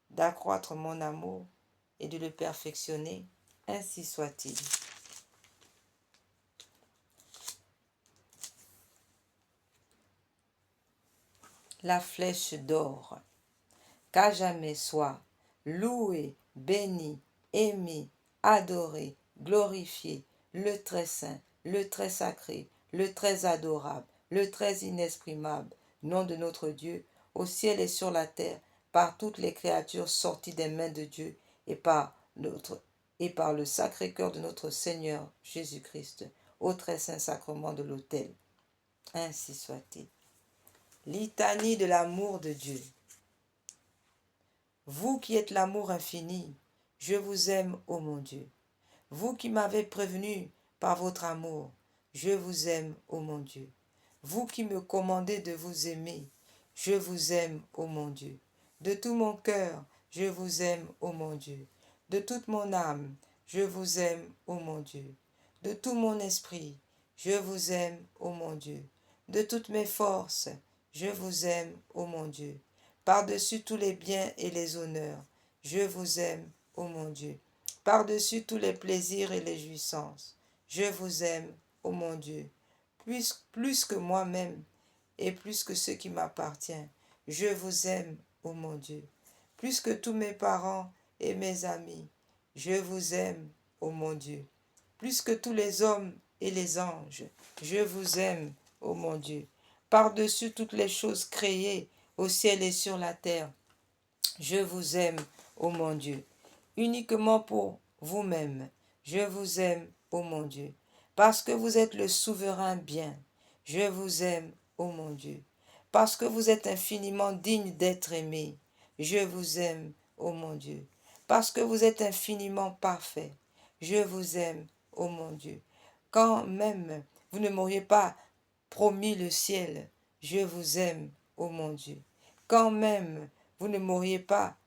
d'accroître mon amour et de le perfectionner, ainsi soit-il. La flèche d'or, qu'à jamais soit loué, béni, aimé, adoré, glorifié, le très saint, le très sacré, le très adorable, le très inexprimable, nom de notre Dieu, au ciel et sur la terre, par toutes les créatures sorties des mains de Dieu et par le sacré cœur de notre Seigneur Jésus-Christ, au très saint sacrement de l'autel. Ainsi soit-il. Litanie de l'amour de Dieu. Vous qui êtes l'amour infini, je vous aime, ô mon Dieu. Vous qui m'avez prévenu par votre amour, je vous aime, ô mon Dieu. Vous qui me commandez de vous aimer, je vous aime, ô mon Dieu. De tout mon cœur, je vous aime, ô mon Dieu. De toute mon âme, je vous aime, ô mon Dieu. De tout mon esprit, je vous aime, ô mon Dieu. De toutes mes forces, je vous aime, ô mon Dieu. Par-dessus tous les biens et les honneurs, je vous aime, ô mon Dieu. Par-dessus tous les plaisirs et les jouissances, je vous aime, ô mon Dieu. Plus que moi-même et plus que ce qui m'appartient, je vous aime, ô mon Dieu. Plus que tous mes parents et mes amis, je vous aime, ô mon Dieu. Plus que tous les hommes et les anges, je vous aime, ô mon Dieu. Par-dessus toutes les choses créées au ciel et sur la terre, je vous aime, ô mon Dieu. Uniquement pour vous-même, je vous aime, ô mon Dieu. Parce que vous êtes le souverain bien, je vous aime, ô mon Dieu. Parce que vous êtes infiniment digne d'être aimé, je vous aime, ô mon Dieu. Parce que vous êtes infiniment parfait, je vous aime, ô mon Dieu. Quand même vous ne m'auriez pas promis le ciel, je vous aime, ô mon Dieu. Quand même vous ne m'auriez pas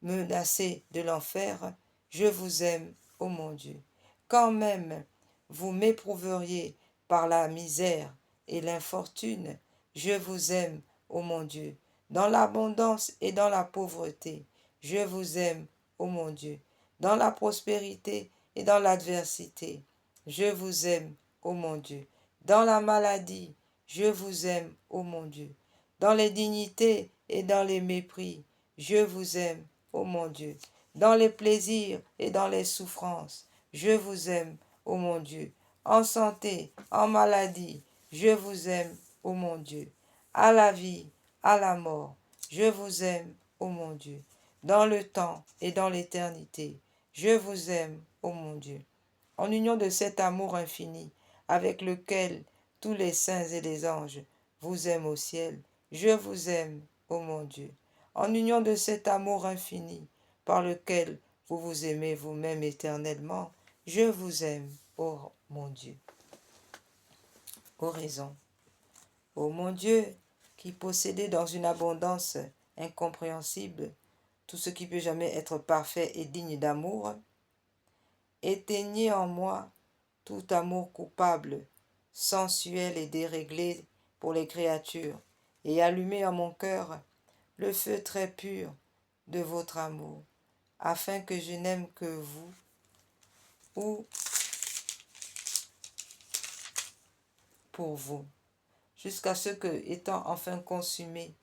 menacé de l'enfer, je vous aime, ô mon Dieu. Quand même vous m'éprouveriez par la misère et l'infortune, je vous aime, ô mon Dieu. Dans l'abondance et dans la pauvreté, je vous aime, ô mon Dieu. Dans la prospérité et dans l'adversité, je vous aime, ô mon Dieu. Dans la maladie, je vous aime, ô mon Dieu. Dans les dignités et dans les mépris, je vous aime, ô mon Dieu. Dans les plaisirs et dans les souffrances, je vous aime, ô mon Dieu. En santé, en maladie, je vous aime, ô mon Dieu. À la vie, à la mort, je vous aime, ô mon Dieu. Dans le temps et dans l'éternité, Je vous aime, ô mon Dieu. En union de cet amour infini, avec lequel tous les saints et les anges vous aiment au ciel, je vous aime, ô mon Dieu. En union de cet amour infini, par lequel vous vous aimez vous-même éternellement, je vous aime, ô mon Dieu. Oraison. Ô mon Dieu, qui possédez dans une abondance incompréhensible tout ce qui peut jamais être parfait et digne d'amour, éteignez en moi tout amour coupable, sensuel et déréglé pour les créatures, et allumez en mon cœur le feu très pur de votre amour, afin que je n'aime que vous, ou pour vous, jusqu'à ce que, étant enfin consumé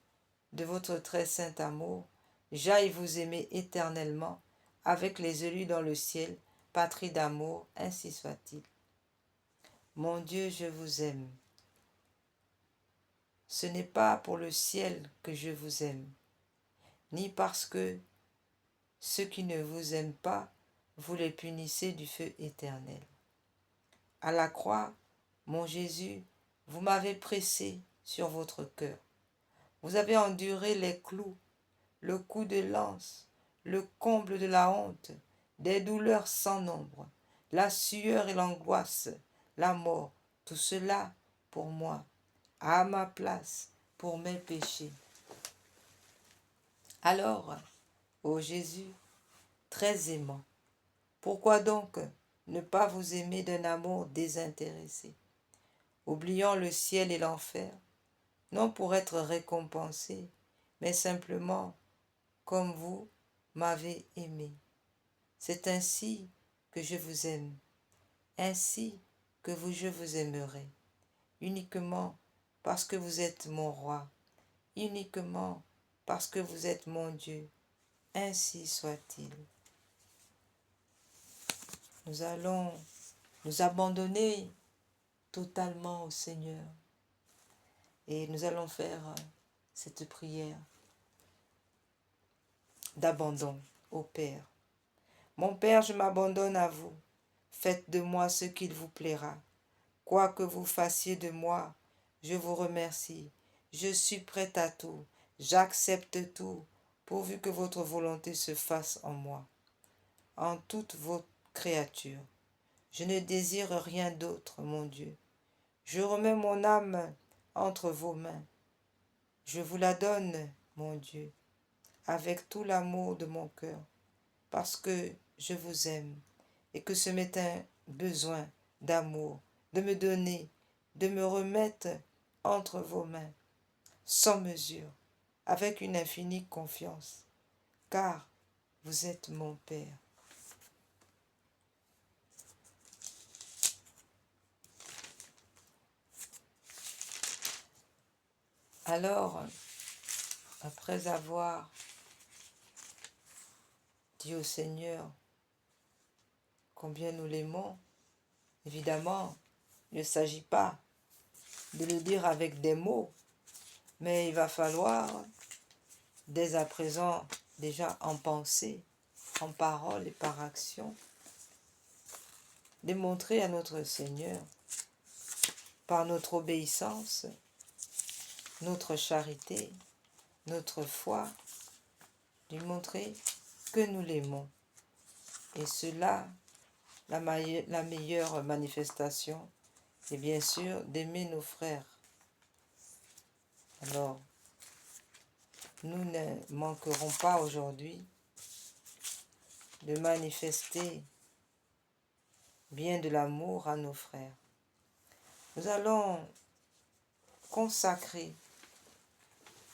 de votre très saint amour, j'aille vous aimer éternellement avec les élus dans le ciel, patrie d'amour, ainsi soit-il. Mon Dieu, je vous aime. Ce n'est pas pour le ciel que je vous aime, ni parce que ceux qui ne vous aiment pas, vous les punissez du feu éternel. À la croix, mon Jésus, vous m'avez pressé sur votre cœur. Vous avez enduré les clous, le coup de lance, le comble de la honte, des douleurs sans nombre, la sueur et l'angoisse, la mort, tout cela pour moi, à ma place, pour mes péchés. Alors, ô Jésus, très aimant, pourquoi donc ne pas vous aimer d'un amour désintéressé, oubliant le ciel et l'enfer, non pour être récompensé, mais simplement comme vous m'avez aimé. C'est ainsi que je vous aime, ainsi que je vous aimerai, uniquement parce que vous êtes mon roi, uniquement parce que vous êtes mon Dieu, ainsi soit-il. Nous allons nous abandonner totalement au Seigneur et nous allons faire cette prière d'abandon au Père. Mon Père, je m'abandonne à vous. Faites de moi ce qu'il vous plaira. Quoi que vous fassiez de moi, je vous remercie. Je suis prête à tout. J'accepte tout, pourvu que votre volonté se fasse en moi, en toutes vos créatures. Je ne désire rien d'autre, mon Dieu. Je remets mon âme entre vos mains. Je vous la donne, mon Dieu, avec tout l'amour de mon cœur, parce que je vous aime et que ce m'est un besoin d'amour, de me donner, de me remettre entre vos mains, sans mesure, avec une infinie confiance, car vous êtes mon Père. Alors, après avoir dit au Seigneur combien nous l'aimons, évidemment, il ne s'agit pas de le dire avec des mots, mais il va falloir, dès à présent, déjà en pensée, en parole et par action, démontrer à notre Seigneur, par notre obéissance, notre charité, notre foi, lui montrer que nous l'aimons. Et cela, la meilleure manifestation, est bien sûr d'aimer nos frères. Alors, nous ne manquerons pas aujourd'hui de manifester bien de l'amour à nos frères. Nous allons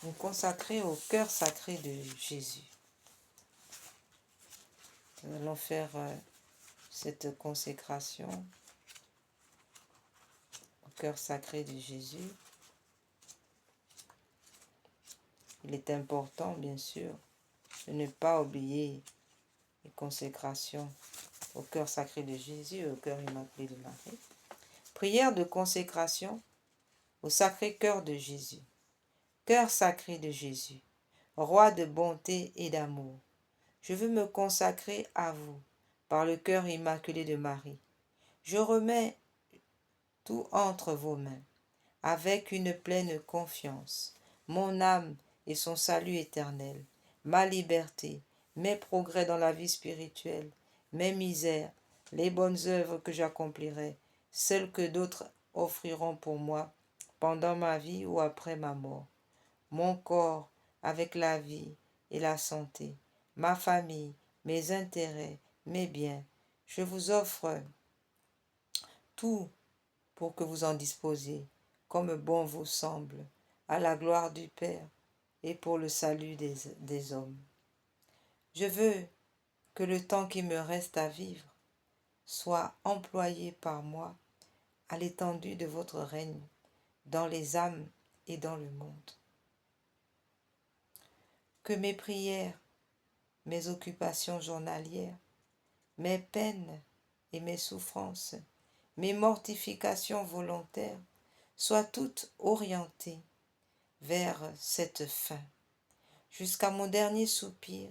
nous consacrer au cœur sacré de Jésus. Nous allons faire cette consécration au cœur sacré de Jésus. Il est important, bien sûr, de ne pas oublier les consécrations au cœur sacré de Jésus et au cœur immaculé de Marie. Prière de consécration au sacré cœur de Jésus. Cœur sacré de Jésus, roi de bonté et d'amour, je veux me consacrer à vous par le cœur immaculé de Marie. Je remets tout entre vos mains, avec une pleine confiance, mon âme et son salut éternel, ma liberté, mes progrès dans la vie spirituelle, mes misères, les bonnes œuvres que j'accomplirai, celles que d'autres offriront pour moi pendant ma vie ou après ma mort, mon corps avec la vie et la santé, ma famille, mes intérêts, mes biens. Je vous offre tout pour que vous en disposiez, comme bon vous semble, à la gloire du Père et pour le salut des hommes. Je veux que le temps qui me reste à vivre soit employé par moi à l'étendue de votre règne, dans les âmes et dans le monde. Que mes prières, mes occupations journalières, mes peines et mes souffrances, mes mortifications volontaires soient toutes orientées vers cette fin, jusqu'à mon dernier soupir,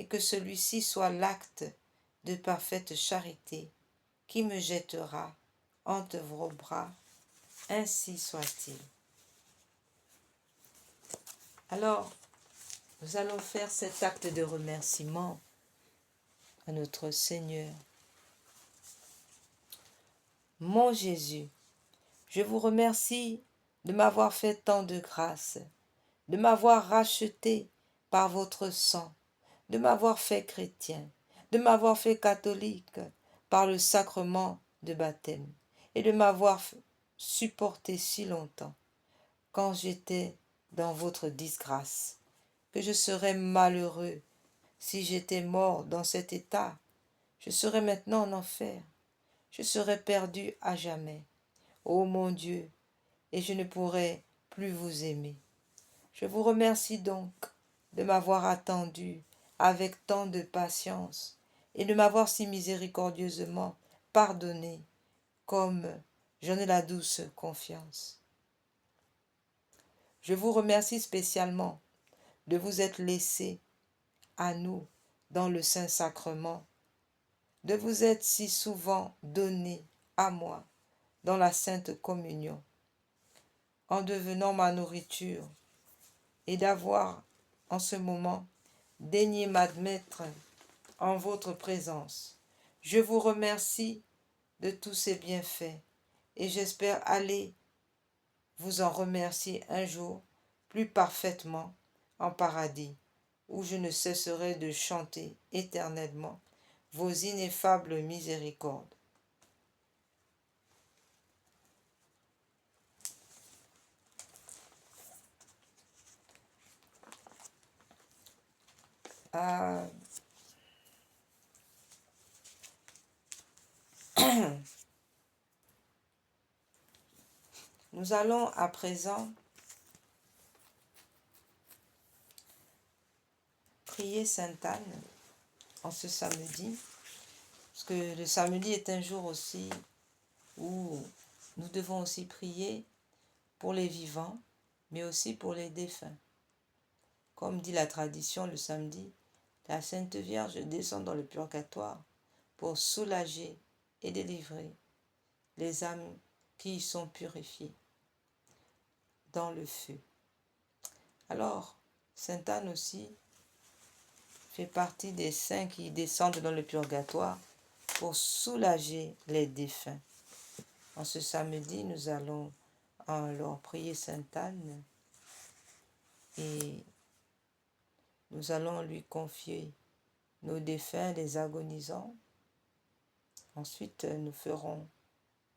et que celui-ci soit l'acte de parfaite charité qui me jettera entre vos bras, ainsi soit-il. Alors, nous allons faire cet acte de remerciement à notre Seigneur. Mon Jésus, je vous remercie de m'avoir fait tant de grâce, de m'avoir racheté par votre sang, de m'avoir fait chrétien, de m'avoir fait catholique par le sacrement de baptême et de m'avoir supporté si longtemps quand j'étais dans votre disgrâce, que je serais malheureux si j'étais mort dans cet état. Je serais maintenant en enfer, je serais perdu à jamais. Ô mon Dieu, et je ne pourrais plus vous aimer. Je vous remercie donc de m'avoir attendu avec tant de patience et de m'avoir si miséricordieusement pardonné, comme j'en ai la douce confiance. Je vous remercie spécialement de vous être laissé à nous dans le Saint-Sacrement, de vous être si souvent donné à moi dans la Sainte Communion, en devenant ma nourriture, et d'avoir en ce moment daigné m'admettre en votre présence. Je vous remercie de tous ces bienfaits et j'espère aller vous en remercier un jour plus parfaitement en paradis, où je ne cesserai de chanter éternellement vos ineffables miséricordes. Nous allons à présent prier Sainte Anne en ce samedi, parce que le samedi est un jour aussi où nous devons aussi prier pour les vivants, mais aussi pour les défunts. Comme dit la tradition, le samedi, la Sainte Vierge descend dans le purgatoire pour soulager et délivrer les âmes qui y sont purifiées dans le feu. Alors, Sainte Anne aussi fait partie des saints qui descendent dans le purgatoire pour soulager les défunts. En ce samedi, nous allons alors prier Sainte Anne et nous allons lui confier nos défunts, les agonisants. Ensuite, nous ferons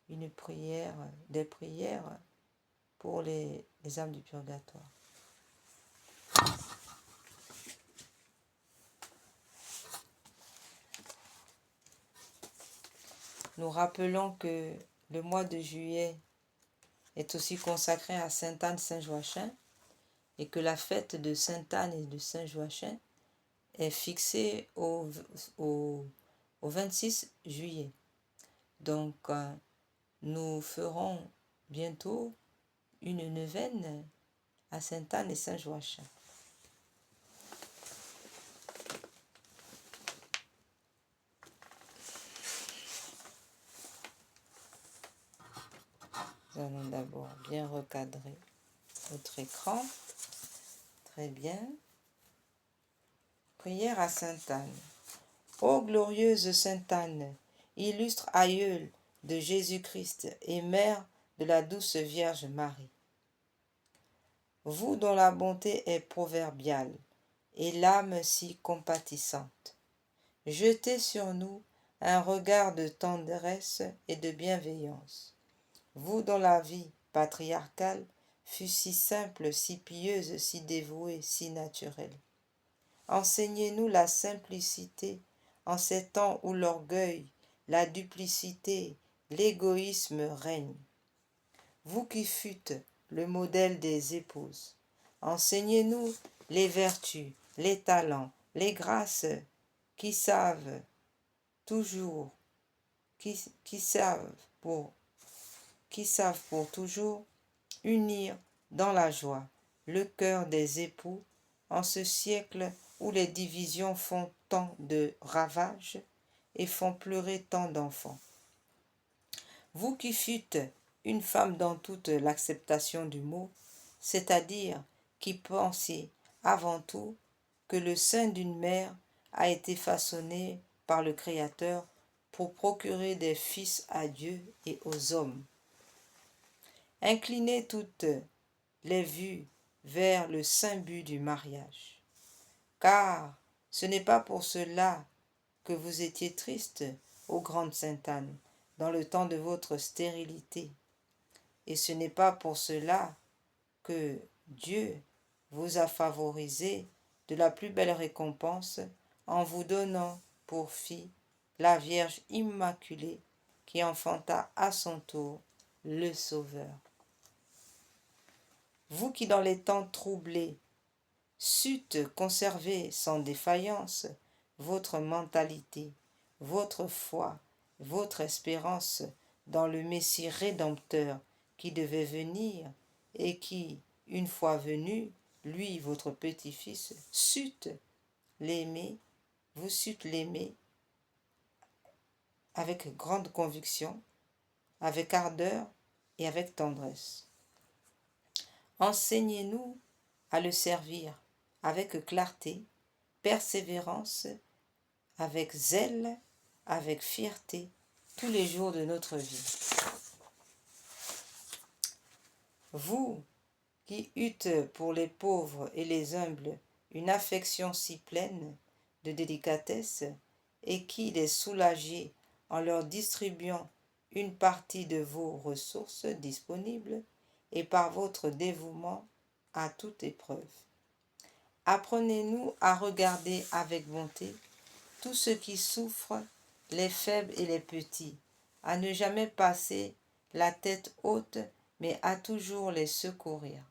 une prière, des prières pour les âmes du purgatoire. Nous rappelons que le mois de juillet est aussi consacré à Sainte Anne Saint-Joachim et que la fête de Sainte Anne et de Saint-Joachim est fixée au 26 juillet. Donc, nous ferons bientôt une neuvaine à Sainte Anne et Saint-Joachim. Nous allons d'abord bien recadrer notre écran. Très bien. Prière à Sainte Anne. Ô glorieuse Sainte Anne, illustre aïeule de Jésus-Christ et mère de la douce Vierge Marie. Vous dont la bonté est proverbiale et l'âme si compatissante, jetez sur nous un regard de tendresse et de bienveillance. Vous dont la vie patriarcale fut si simple, si pieuse, si dévouée, si naturelle. Enseignez-nous la simplicité en ces temps où l'orgueil, la duplicité, l'égoïsme règnent. Vous qui fûtes le modèle des épouses, enseignez-nous les vertus, les talents, les grâces qui savent toujours, qui savent pour toujours unir dans la joie le cœur des époux en ce siècle où les divisions font tant de ravages et font pleurer tant d'enfants. Vous qui fûtes une femme dans toute l'acceptation du mot, c'est-à-dire qui pensez avant tout que le sein d'une mère a été façonné par le Créateur pour procurer des fils à Dieu et aux hommes. Inclinez toutes les vues vers le saint but du mariage, car ce n'est pas pour cela que vous étiez triste, ô grande Sainte Anne, dans le temps de votre stérilité, et ce n'est pas pour cela que Dieu vous a favorisé de la plus belle récompense en vous donnant pour fille la Vierge Immaculée qui enfanta à son tour le Sauveur. Vous qui dans les temps troublés sûtes conserver sans défaillance votre mentalité, votre foi, votre espérance dans le Messie rédempteur qui devait venir et qui, une fois venu, lui, votre petit-fils, sûtes l'aimer, vous sûtes l'aimer avec grande conviction, avec ardeur et avec tendresse. Enseignez-nous à le servir avec clarté, persévérance, avec zèle, avec fierté, tous les jours de notre vie. Vous qui eûtes pour les pauvres et les humbles une affection si pleine de délicatesse et qui les soulagiez en leur distribuant une partie de vos ressources disponibles et par votre dévouement à toute épreuve. Apprenez-nous à regarder avec bonté tous ceux qui souffrent, les faibles et les petits, à ne jamais passer la tête haute, mais à toujours les secourir.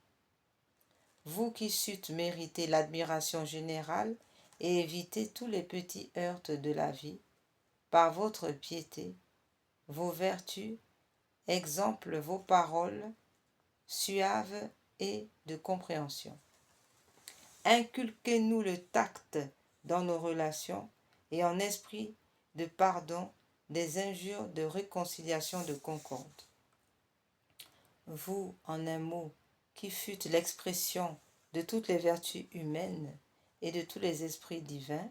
Vous qui sûtes mériter l'admiration générale et éviter tous les petits heurts de la vie, par votre piété, vos vertus, exemple vos paroles, suaves et de compréhension. Inculquez-nous le tact dans nos relations et en esprit de pardon, des injures, de réconciliation, de concorde. Vous, en un mot, qui fûtes l'expression de toutes les vertus humaines et de tous les esprits divins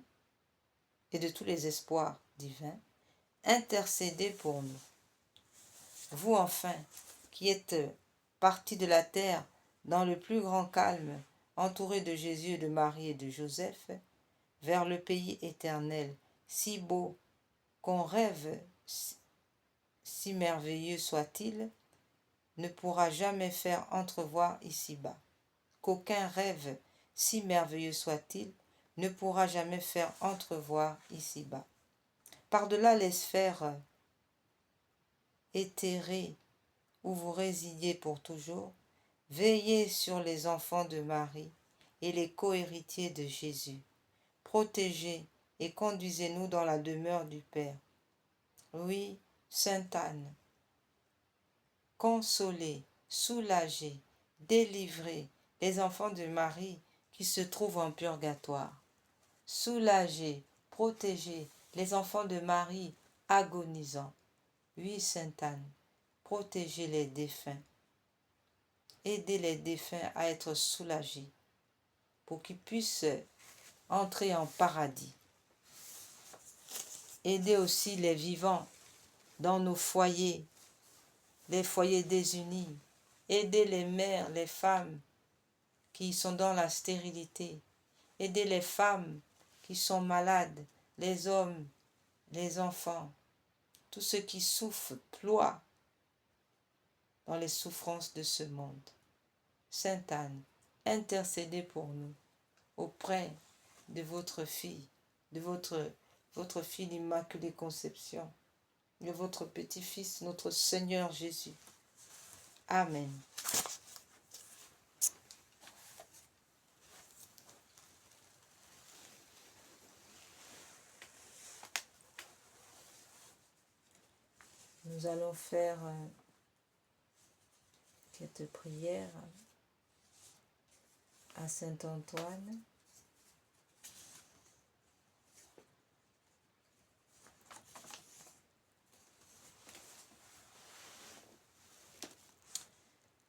et de tous les espoirs divins, intercédez pour nous. Vous, enfin, qui êtes partis de la terre dans le plus grand calme, entourés de Jésus, de Marie et de Joseph, vers le pays éternel, si beau qu'on rêve, si merveilleux soit-il, ne pourra jamais faire entrevoir ici-bas. Qu'aucun rêve, si merveilleux soit-il, ne pourra jamais faire entrevoir ici-bas. Par-delà les sphères éthérées où vous résidiez pour toujours, veillez sur les enfants de Marie et les cohéritiers de Jésus. Protégez et conduisez-nous dans la demeure du Père. Oui, Sainte Anne, consolez, soulagez, délivrez les enfants de Marie qui se trouvent en purgatoire. Soulagez, protégez les enfants de Marie agonisants. Oui, Sainte Anne, protégez les défunts Aidez les défunts à être soulagés pour qu'ils puissent entrer en paradis. Aidez aussi les vivants dans nos foyers, les foyers désunis. Aidez les mères, les femmes qui sont dans la stérilité. Aidez les femmes qui sont malades, les hommes, les enfants, tous ceux qui souffrent, ploient dans les souffrances de ce monde. Sainte Anne, intercédez pour nous auprès de votre fille, de votre fille l'Immaculée Conception, de votre petit-fils, notre Seigneur Jésus. Amen. Nous allons faire cette prière à Saint Antoine.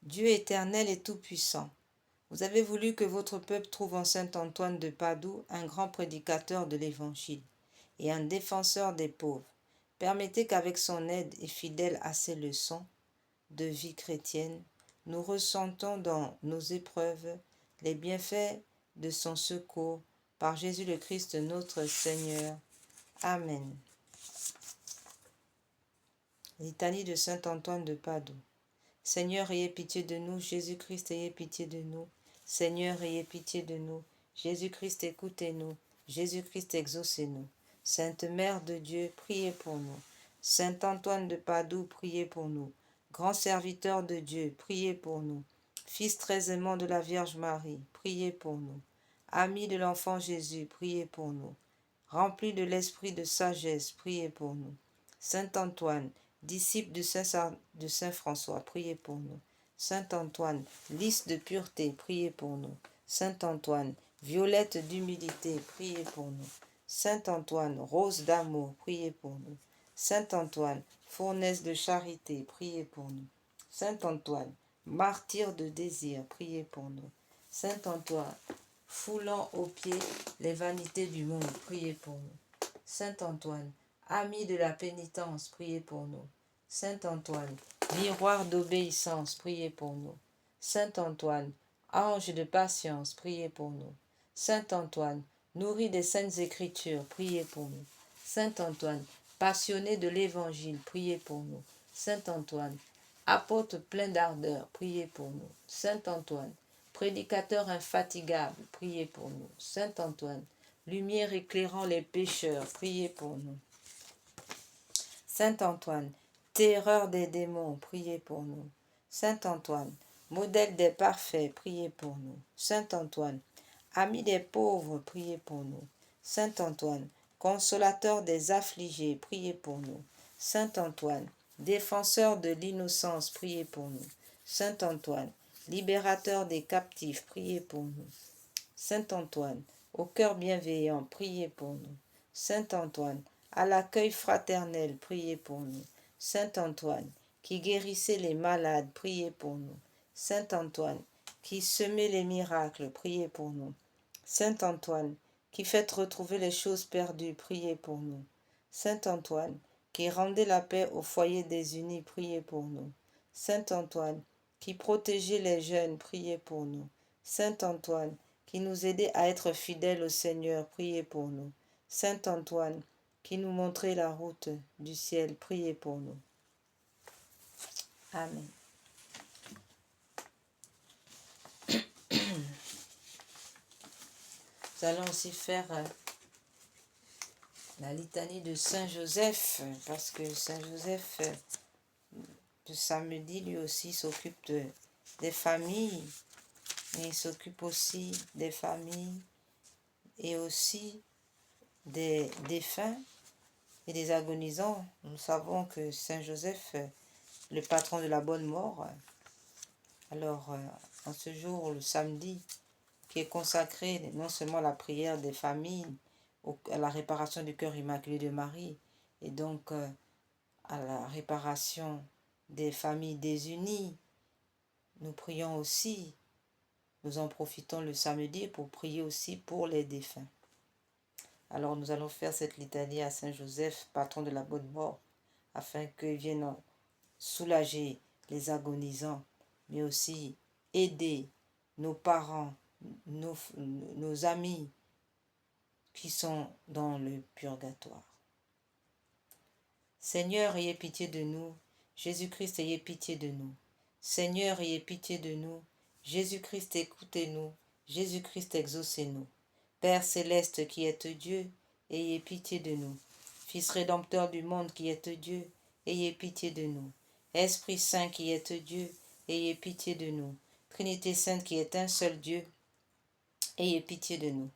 Dieu éternel et tout-puissant, vous avez voulu que votre peuple trouve en Saint Antoine de Padoue un grand prédicateur de l'Évangile et un défenseur des pauvres. Permettez qu'avec son aide et fidèle à ses leçons de vie chrétienne, nous ressentons dans nos épreuves les bienfaits de son secours par Jésus le Christ notre Seigneur. Amen. Litanie de Saint Antoine de Padoue. Seigneur, ayez pitié de nous. Jésus-Christ, ayez pitié de nous. Seigneur, ayez pitié de nous. Jésus-Christ, écoutez-nous. Jésus-Christ, exaucez-nous. Sainte Mère de Dieu, priez pour nous. Saint Antoine de Padoue, priez pour nous. Grand serviteur de Dieu, priez pour nous. Fils très aimant de la Vierge Marie, priez pour nous. Ami de l'enfant Jésus, priez pour nous. Rempli de l'esprit de sagesse, priez pour nous. Saint Antoine, disciple de Saint François, priez pour nous. Saint Antoine, lys de pureté, priez pour nous. Saint Antoine, violette d'humilité, priez pour nous. Saint Antoine, rose d'amour, priez pour nous. Saint Antoine, fournaise de charité, priez pour nous. Saint Antoine, martyr de désir, priez pour nous. Saint Antoine, foulant aux pieds les vanités du monde, priez pour nous. Saint Antoine, ami de la pénitence, priez pour nous. Saint Antoine, miroir d'obéissance, priez pour nous. Saint Antoine, ange de patience, priez pour nous. Saint Antoine, nourri des saintes écritures, priez pour nous. Saint Antoine, passionné de l'évangile, priez pour nous. Saint Antoine, apôtre plein d'ardeur, priez pour nous. Saint Antoine, prédicateur infatigable, priez pour nous. Saint Antoine, lumière éclairant les pécheurs, priez pour nous. Saint Antoine, terreur des démons, priez pour nous. Saint Antoine, modèle des parfaits, priez pour nous. Saint Antoine, ami des pauvres, priez pour nous. Saint Antoine, consolateur des affligés, priez pour nous. Saint Antoine, défenseur de l'innocence, priez pour nous. Saint Antoine, libérateur des captifs, priez pour nous. Saint Antoine, au cœur bienveillant, priez pour nous. Saint Antoine, à l'accueil fraternel, priez pour nous. Saint Antoine, qui guérissait les malades, priez pour nous. Saint Antoine, qui semait les miracles, priez pour nous. Saint Antoine, qui fait retrouver les choses perdues, priez pour nous. Saint Antoine, qui rendait la paix au foyer désunis, priez pour nous. Saint Antoine, qui protégeait les jeunes, priez pour nous. Saint Antoine, qui nous aidait à être fidèles au Seigneur, priez pour nous. Saint Antoine, qui nous montrait la route du ciel, priez pour nous. Amen. Nous allons aussi faire la litanie de Saint Joseph, parce que Saint Joseph, le samedi, lui aussi s'occupe des familles, et il s'occupe aussi des familles et aussi des défunts et des agonisants. Nous savons que Saint Joseph, le patron de la bonne mort, alors en ce jour, le samedi, qui est consacré non seulement à la prière des familles, à la réparation du cœur immaculé de Marie, et donc à la réparation des familles désunies, nous prions aussi, nous en profitons le samedi pour prier aussi pour les défunts. Alors nous allons faire cette litanie à Saint Joseph, patron de la bonne mort, afin qu'il vienne soulager les agonisants, mais aussi aider nos parents, nos amis qui sont dans le purgatoire. Seigneur, ayez pitié de nous. Jésus-Christ, ayez pitié de nous. Seigneur, ayez pitié de nous. Jésus-Christ, écoutez-nous. Jésus-Christ, exaucez-nous. Père céleste qui êtes Dieu, ayez pitié de nous. Fils rédempteur du monde qui êtes Dieu, ayez pitié de nous. Esprit Saint qui êtes Dieu, ayez pitié de nous. Trinité Sainte qui est un seul Dieu, ayez pitié de nous.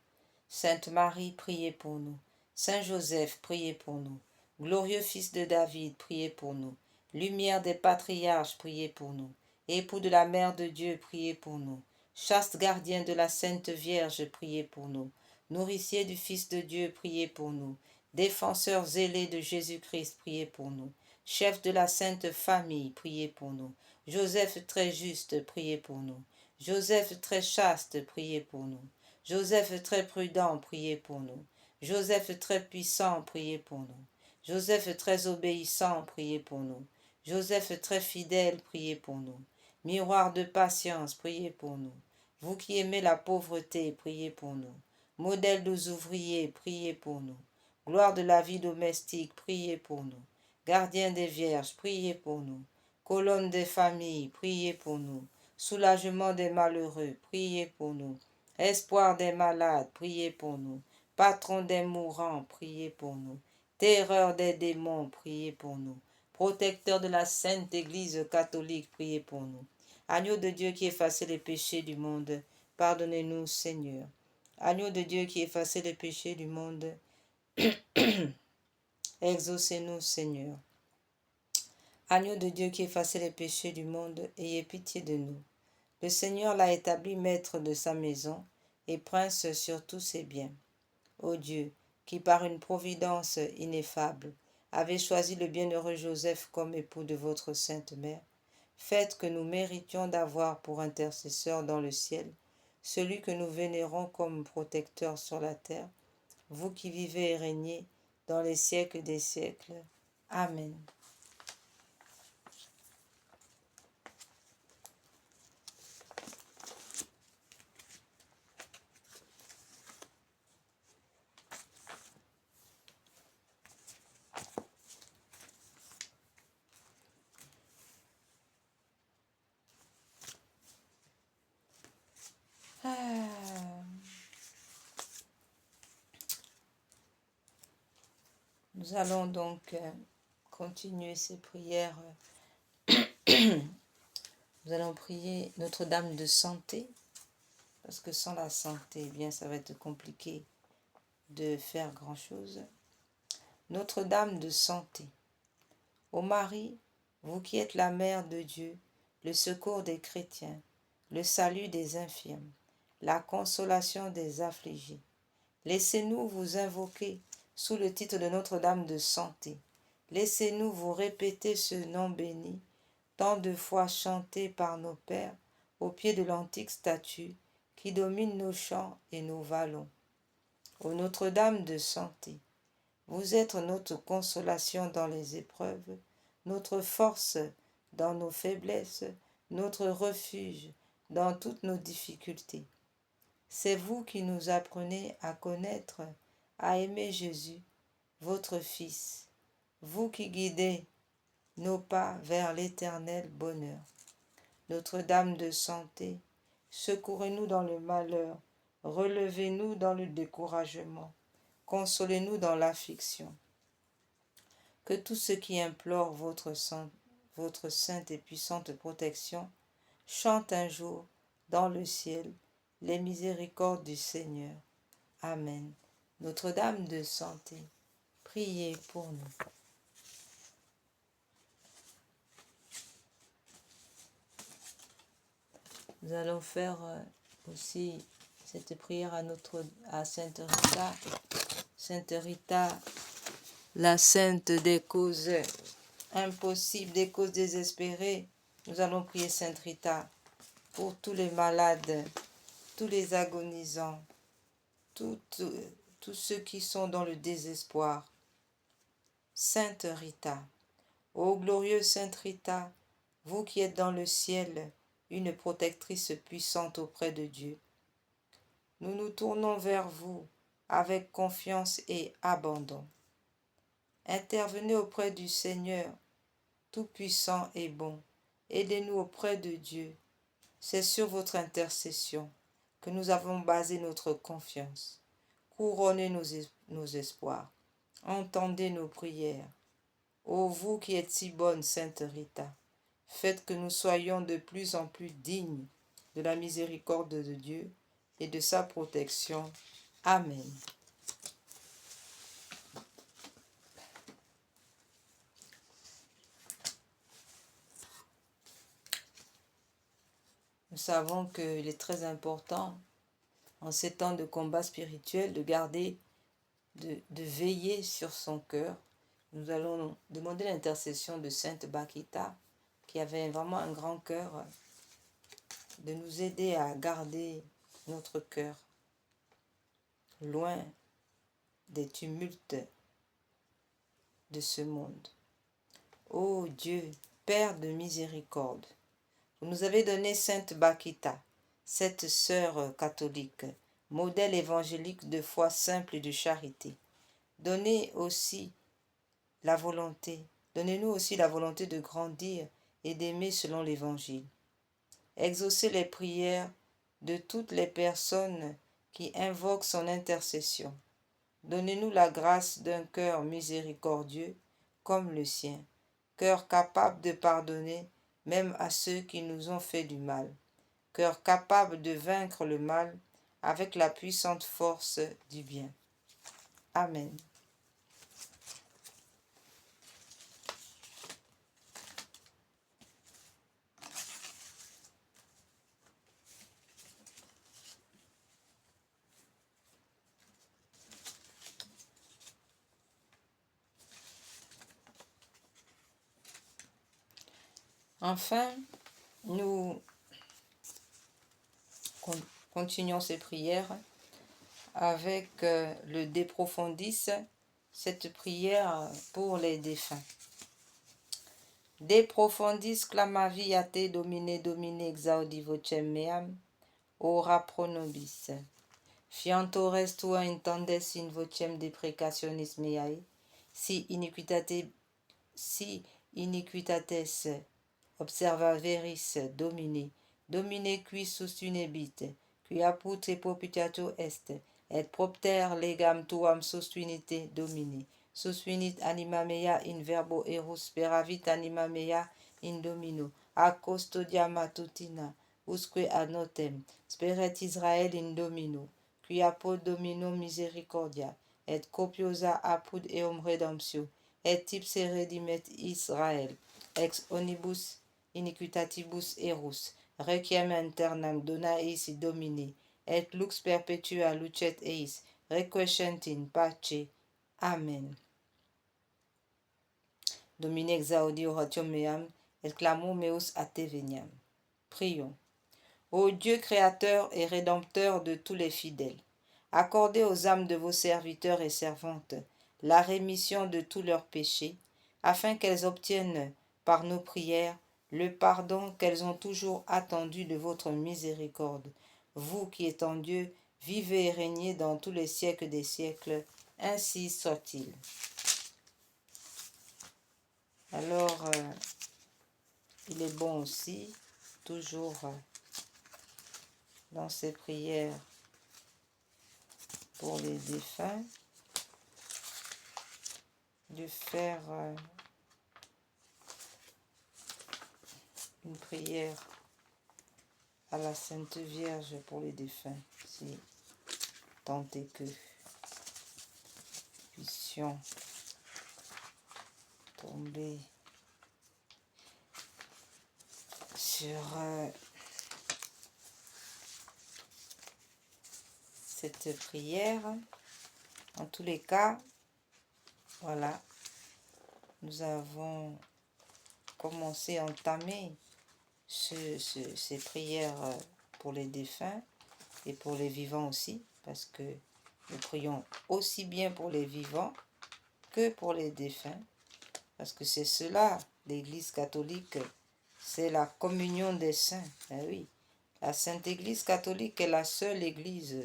Sainte Marie, priez pour nous. Saint Joseph, priez pour nous. Glorieux Fils de David, priez pour nous. Lumière des patriarches, priez pour nous. Époux de la Mère de Dieu, priez pour nous. Chaste gardien de la Sainte Vierge, priez pour nous. Nourricier du Fils de Dieu, priez pour nous. Défenseur zélé de Jésus-Christ, priez pour nous. Chef de la Sainte Famille, priez pour nous. Joseph très juste, priez pour nous. Joseph très chaste, priez pour nous. Joseph très prudent, priez pour nous. Joseph très puissant, priez pour nous. Joseph très obéissant, priez pour nous. Joseph très fidèle, priez pour nous. Miroir de patience, priez pour nous. Vous qui aimez la pauvreté, priez pour nous. Modèle des ouvriers, priez pour nous. Gloire de la vie domestique, priez pour nous. Gardien des vierges, priez pour nous. Colonne des familles, priez pour nous. Soulagement des malheureux, priez pour nous. Espoir des malades, priez pour nous. Patron des mourants, priez pour nous. Terreur des démons, priez pour nous. Protecteur de la Sainte Église catholique, priez pour nous. Agneau de Dieu qui effacez les péchés du monde, pardonnez-nous, Seigneur. Agneau de Dieu qui effacez les péchés du monde, exaucez-nous, Seigneur. Agneau de Dieu qui effacez les péchés du monde, ayez pitié de nous. Le Seigneur l'a établi maître de sa maison et prince sur tous ses biens. Ô Dieu, qui par une providence ineffable avez choisi le bienheureux Joseph comme époux de votre sainte mère, faites que nous méritions d'avoir pour intercesseur dans le ciel celui que nous vénérons comme protecteur sur la terre, vous qui vivez et régnez dans les siècles des siècles. Amen. Nous allons donc continuer ces prières. Nous allons prier Notre-Dame de santé, parce que sans la santé, eh bien, ça va être compliqué de faire grand-chose. Notre-Dame de santé. Ô Marie, vous qui êtes la mère de Dieu, le secours des chrétiens, le salut des infirmes, la consolation des affligés, laissez-nous vous invoquer sous le titre de Notre-Dame de santé. Laissez-nous vous répéter ce nom béni, tant de fois chanté par nos pères au pied de l'antique statue qui domine nos champs et nos vallons. Ô Notre-Dame de santé, vous êtes notre consolation dans les épreuves, notre force dans nos faiblesses, notre refuge dans toutes nos difficultés. C'est vous qui nous apprenez à connaître, à aimer Jésus, votre Fils, vous qui guidez nos pas vers l'éternel bonheur. Notre-Dame de santé, secourez-nous dans le malheur, relevez-nous dans le découragement, consolez-nous dans l'affliction. Que tous ceux qui implorent votre sainte et puissante protection chantent un jour dans le ciel les miséricordes du Seigneur. Amen. Notre-Dame de santé, priez pour nous. Nous allons faire aussi cette prière à Sainte Rita. Sainte Rita, la sainte des causes impossibles, des causes désespérées. Nous allons prier Sainte Rita pour tous les malades, tous les agonisants, tous ceux qui sont dans le désespoir. Sainte Rita, ô glorieuse Sainte Rita, vous qui êtes dans le ciel, une protectrice puissante auprès de Dieu, nous nous tournons vers vous avec confiance et abandon. Intervenez auprès du Seigneur, tout-puissant et bon. Aidez-nous auprès de Dieu. C'est sur votre intercession que nous avons basé notre confiance. Couronnez nos espoirs. Entendez nos prières. Ô vous qui êtes si bonne, Sainte Rita, faites que nous soyons de plus en plus dignes de la miséricorde de Dieu et de sa protection. Amen. Nous savons qu'il est très important, en ces temps de combat spirituel, de garder, de veiller sur son cœur. Nous allons demander l'intercession de Sainte Bakita, qui avait vraiment un grand cœur, de nous aider à garder notre cœur loin des tumultes de ce monde. Ô Dieu, Père de miséricorde, vous nous avez donné Sainte Bakita, cette sœur catholique, modèle évangélique de foi simple et de charité. Donnez-nous aussi la volonté de grandir et d'aimer selon l'Évangile. Exaucez les prières de toutes les personnes qui invoquent son intercession. Donnez-nous la grâce d'un cœur miséricordieux comme le sien, cœur capable de pardonner même à ceux qui nous ont fait du mal, cœur capable de vaincre le mal avec la puissante force du bien. Amen. Enfin, nous continuons ces prières avec le De Profundis, cette prière pour les défunts. De profundis clamavi a te domine domine exaudi vocem meam, ora pro nobis. Fiantores tua intendes in vocem deprecationis meae, si iniquitates observaveris domine, domine qui sustinebit, qui apud te propitiato est, et propter legam tuam sustinite domine, sustinit anima mea in verbo eros, speravit anima mea in domino, a custodia matutina, usque ad notem, speret Israel in domino, qui apud domino misericordia, et copiosa apud eum redemptio, et ipse redimet Israel, ex onibus iniquitatibus erus, requiem aeternam dona eis domini, et lux perpetua lucet eis, requiescent in pace. Amen. Domine exaudi oratium meam, et clamor meus a te veniam. Prions. Ô Dieu créateur et rédempteur de tous les fidèles, accordez aux âmes de vos serviteurs et servantes la rémission de tous leurs péchés, afin qu'elles obtiennent, par nos prières, le pardon qu'elles ont toujours attendu de votre miséricorde. Vous qui êtes en Dieu, vivez et régnez dans tous les siècles des siècles. Ainsi soit-il. Alors, il est bon aussi, toujours dans ces prières pour les défunts, de faire une prière à la Sainte Vierge pour les défunts, si tant est que puissions tomber sur cette prière. En tous les cas, voilà, nous avons commencé à entamer ces prières pour les défunts et pour les vivants aussi, parce que nous prions aussi bien pour les vivants que pour les défunts, parce que c'est cela, l'Église catholique, c'est la communion des saints. Eh oui, la Sainte Église catholique est la seule Église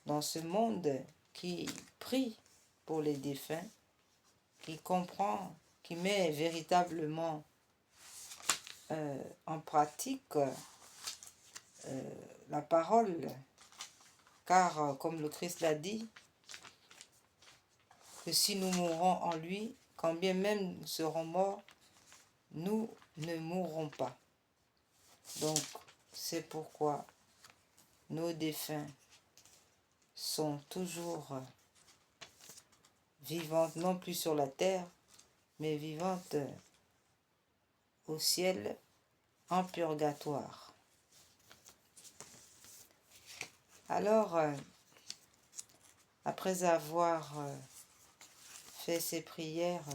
dans ce monde qui prie pour les défunts, qui comprend, qui met véritablement en pratique la parole, car comme le Christ l'a dit, que si nous mourons en lui, quand bien même nous serons morts, nous ne mourrons pas. Donc, c'est pourquoi nos défunts sont toujours vivantes, non plus sur la terre, mais vivantes au ciel, en purgatoire. Alors, après avoir fait ces prières,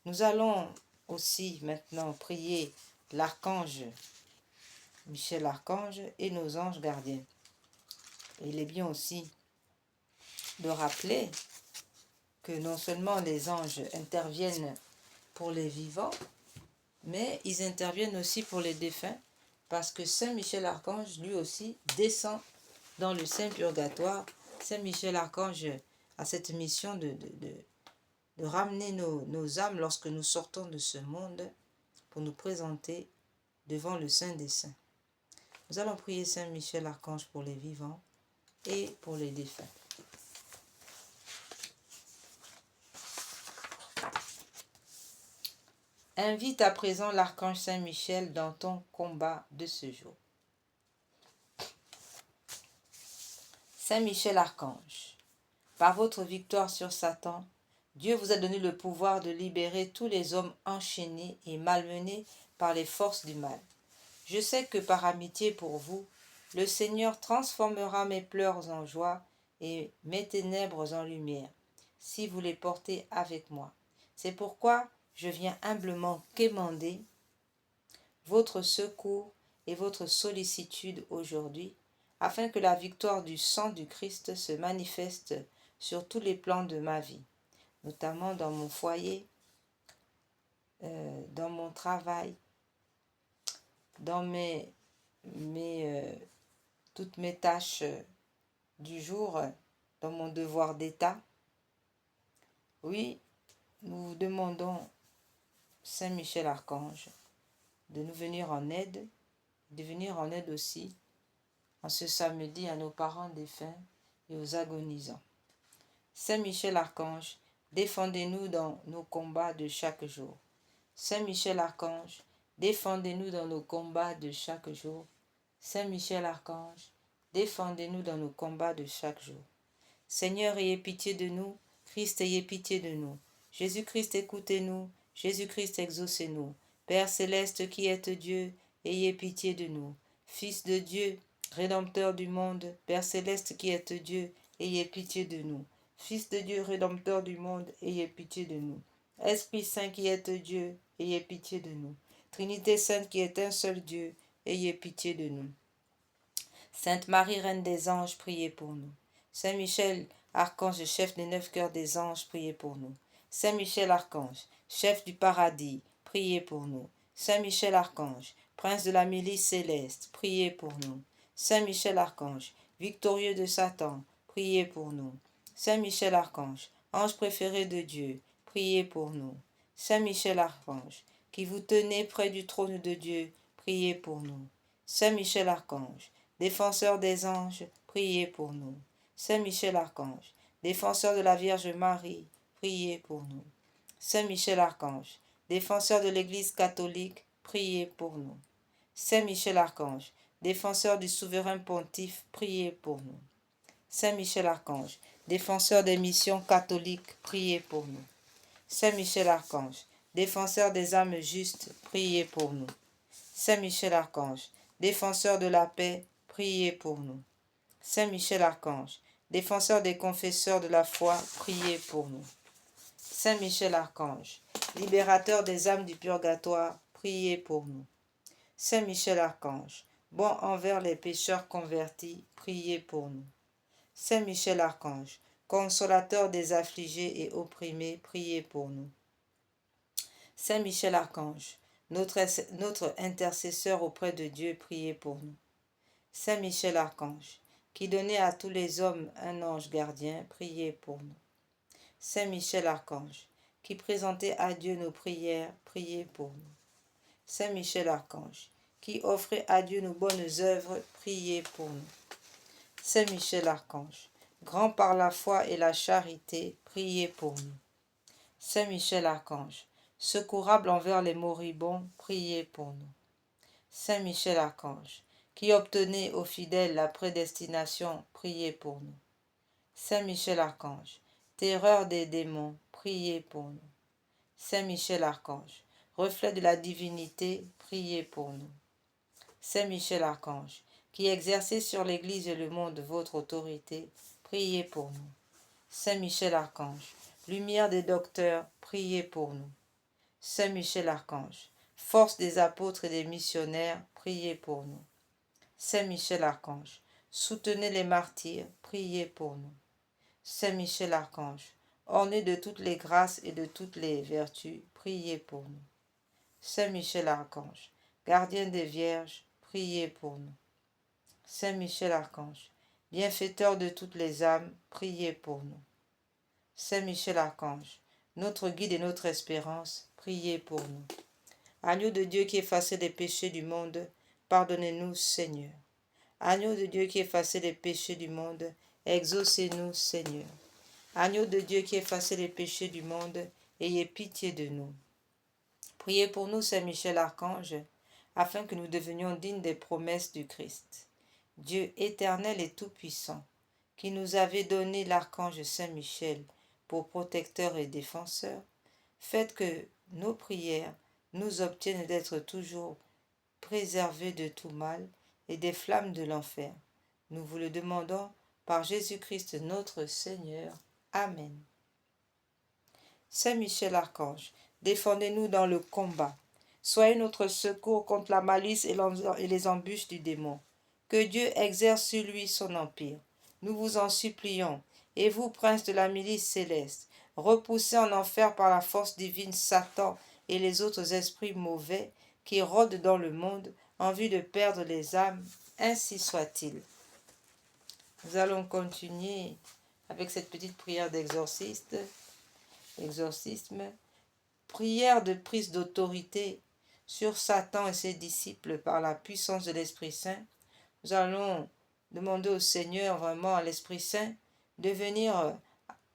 nous allons aussi maintenant prier l'archange Michel Archange et nos anges gardiens. Et il est bien aussi de rappeler que non seulement les anges interviennent pour les vivants, mais ils interviennent aussi pour les défunts, parce que Saint Michel Archange, lui aussi, descend dans le Saint Purgatoire. Saint Michel Archange a cette mission de ramener nos âmes lorsque nous sortons de ce monde pour nous présenter devant le Saint des Saints. Nous allons prier Saint Michel Archange pour les vivants et pour les défunts. Invite à présent l'archange Saint Michel dans ton combat de ce jour. Saint Michel Archange, par votre victoire sur Satan, Dieu vous a donné le pouvoir de libérer tous les hommes enchaînés et malmenés par les forces du mal. Je sais que par amitié pour vous, le Seigneur transformera mes pleurs en joie et mes ténèbres en lumière, si vous les portez avec moi. C'est pourquoi je viens humblement quémander votre secours et votre sollicitude aujourd'hui, afin que la victoire du sang du Christ se manifeste sur tous les plans de ma vie, notamment dans mon foyer, dans mon travail, dans toutes mes tâches du jour, dans mon devoir d'État. Oui, nous vous demandons, Saint Michel Archange, de nous venir en aide, de venir en aide aussi en ce samedi à nos parents défunts et aux agonisants. Saint Michel Archange, défendez-nous dans nos combats de chaque jour. Saint Michel Archange, défendez-nous dans nos combats de chaque jour. Saint Michel Archange, défendez-nous dans nos combats de chaque jour. Seigneur, ayez pitié de nous. Christ, ayez pitié de nous. Jésus-Christ, écoutez-nous. Jésus-Christ, exaucez-nous. Père céleste qui êtes Dieu, ayez pitié de nous. Fils de Dieu, Rédempteur du monde, Père céleste qui êtes Dieu, ayez pitié de nous. Fils de Dieu, Rédempteur du monde, ayez pitié de nous. Esprit Saint qui êtes Dieu, ayez pitié de nous. Trinité Sainte qui est un seul Dieu, ayez pitié de nous. Sainte Marie, Reine des anges, priez pour nous. Saint Michel, Archange, chef des 9 cœurs des anges, priez pour nous. Saint Michel Archange, chef du paradis, priez pour nous. Saint Michel Archange, prince de la milice céleste, priez pour nous. Saint Michel Archange, victorieux de Satan, priez pour nous. Saint Michel Archange, ange préféré de Dieu, priez pour nous. Saint Michel Archange, qui vous tenez près du trône de Dieu, priez pour nous. Saint Michel Archange, défenseur des anges, priez pour nous. Saint Michel Archange, défenseur de la Vierge Marie, priez pour nous. Saint Michel Archange, défenseur de l'Église catholique, priez pour nous. Saint Michel Archange, défenseur du souverain pontife, priez pour nous. Saint Michel Archange, défenseur des missions catholiques, priez pour nous. Saint Michel Archange, défenseur des âmes justes, priez pour nous. Saint Michel Archange, défenseur de la paix, priez pour nous. Saint Michel Archange, défenseur des confesseurs de la foi, priez pour nous. Saint Michel Archange, libérateur des âmes du purgatoire, priez pour nous. Saint Michel Archange, bon envers les pécheurs convertis, priez pour nous. Saint Michel Archange, consolateur des affligés et opprimés, priez pour nous. Saint Michel Archange, notre intercesseur auprès de Dieu, priez pour nous. Saint Michel Archange, qui donnait à tous les hommes un ange gardien, priez pour nous. Saint Michel Archange, qui présentait à Dieu nos prières, priez pour nous. Saint Michel Archange, qui offrait à Dieu nos bonnes œuvres, priez pour nous. Saint Michel Archange, grand par la foi et la charité, priez pour nous. Saint Michel Archange, secourable envers les moribonds, priez pour nous. Saint Michel Archange, qui obtenait aux fidèles la prédestination, priez pour nous. Saint Michel Archange, terreur des démons, priez pour nous. Saint Michel Archange, reflet de la divinité, priez pour nous. Saint Michel Archange, qui exercez sur l'Église et le monde votre autorité, priez pour nous. Saint Michel Archange, lumière des docteurs, priez pour nous. Saint Michel Archange, force des apôtres et des missionnaires, priez pour nous. Saint Michel Archange, soutenez les martyrs, priez pour nous. Saint Michel Archange, orné de toutes les grâces et de toutes les vertus, priez pour nous. Saint Michel Archange, gardien des vierges, priez pour nous. Saint Michel Archange, bienfaiteur de toutes les âmes, priez pour nous. Saint Michel Archange, notre guide et notre espérance, priez pour nous. Agneau de Dieu qui effacez les péchés du monde, pardonnez-nous, Seigneur. Agneau de Dieu qui effacez les péchés du monde, exaucez-nous, Seigneur. Agneau de Dieu qui effacez les péchés du monde, ayez pitié de nous. Priez pour nous, Saint Michel Archange, afin que nous devenions dignes des promesses du Christ. Dieu éternel et tout-puissant, qui nous avait donné l'archange Saint Michel pour protecteur et défenseur, faites que nos prières nous obtiennent d'être toujours préservés de tout mal et des flammes de l'enfer. Nous vous le demandons par Jésus-Christ notre Seigneur. Amen. Saint Michel Archange, défendez-nous dans le combat. Soyez notre secours contre la malice et les embûches du démon. Que Dieu exerce sur lui son empire. Nous vous en supplions. Et vous, prince de la milice céleste, repoussez en enfer par la force divine Satan et les autres esprits mauvais qui rôdent dans le monde en vue de perdre les âmes, ainsi soit-il. Nous allons continuer avec cette petite prière d'exorcisme. Prière de prise d'autorité sur Satan et ses disciples par la puissance de l'Esprit Saint. Nous allons demander au Seigneur, vraiment à l'Esprit Saint, de venir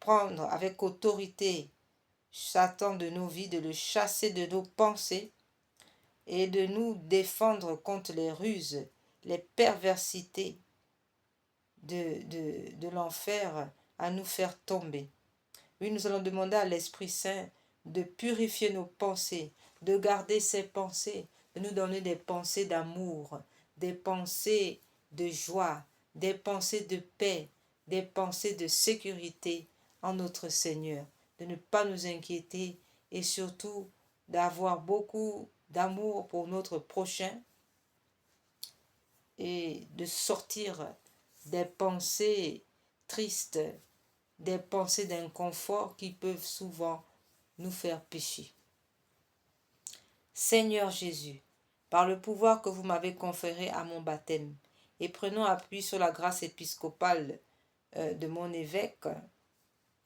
prendre avec autorité Satan de nos vies, de le chasser de nos pensées et de nous défendre contre les ruses, les perversités de l'enfer à nous faire tomber. Oui, nous allons demander à l'Esprit Saint de purifier nos pensées, de garder ces pensées, de nous donner des pensées d'amour, des pensées de joie, des pensées de paix, des pensées de sécurité en notre Seigneur, de ne pas nous inquiéter et surtout d'avoir beaucoup d'amour pour notre prochain et de sortir des pensées tristes, des pensées d'inconfort qui peuvent souvent nous faire pécher. Seigneur Jésus, par le pouvoir que vous m'avez conféré à mon baptême, et prenons appui sur la grâce épiscopale de mon évêque,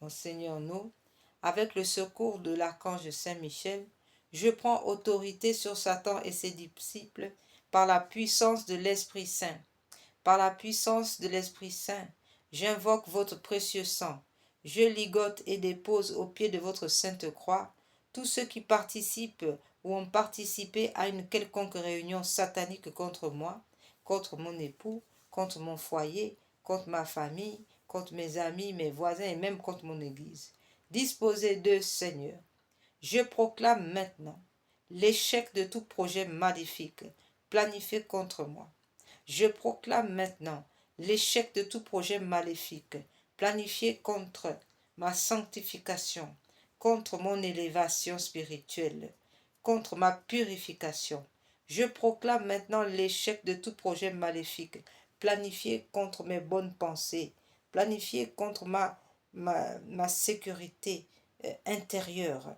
Monseigneur No, avec le secours de l'archange Saint-Michel, je prends autorité sur Satan et ses disciples par la puissance de l'Esprit Saint. Par la puissance de l'Esprit Saint, j'invoque votre précieux sang. Je ligote et dépose au pied de votre sainte croix tous ceux qui participent ou ont participé à une quelconque réunion satanique contre moi, contre mon époux, contre mon foyer, contre ma famille, contre mes amis, mes voisins et même contre mon Église. Disposez d'eux, Seigneur. Je proclame maintenant l'échec de tout projet maléfique planifié contre moi. Je proclame maintenant l'échec de tout projet maléfique planifié contre ma sanctification, contre mon élévation spirituelle, contre ma purification. Je proclame maintenant l'échec de tout projet maléfique, planifié contre mes bonnes pensées, planifié contre ma sécurité intérieure,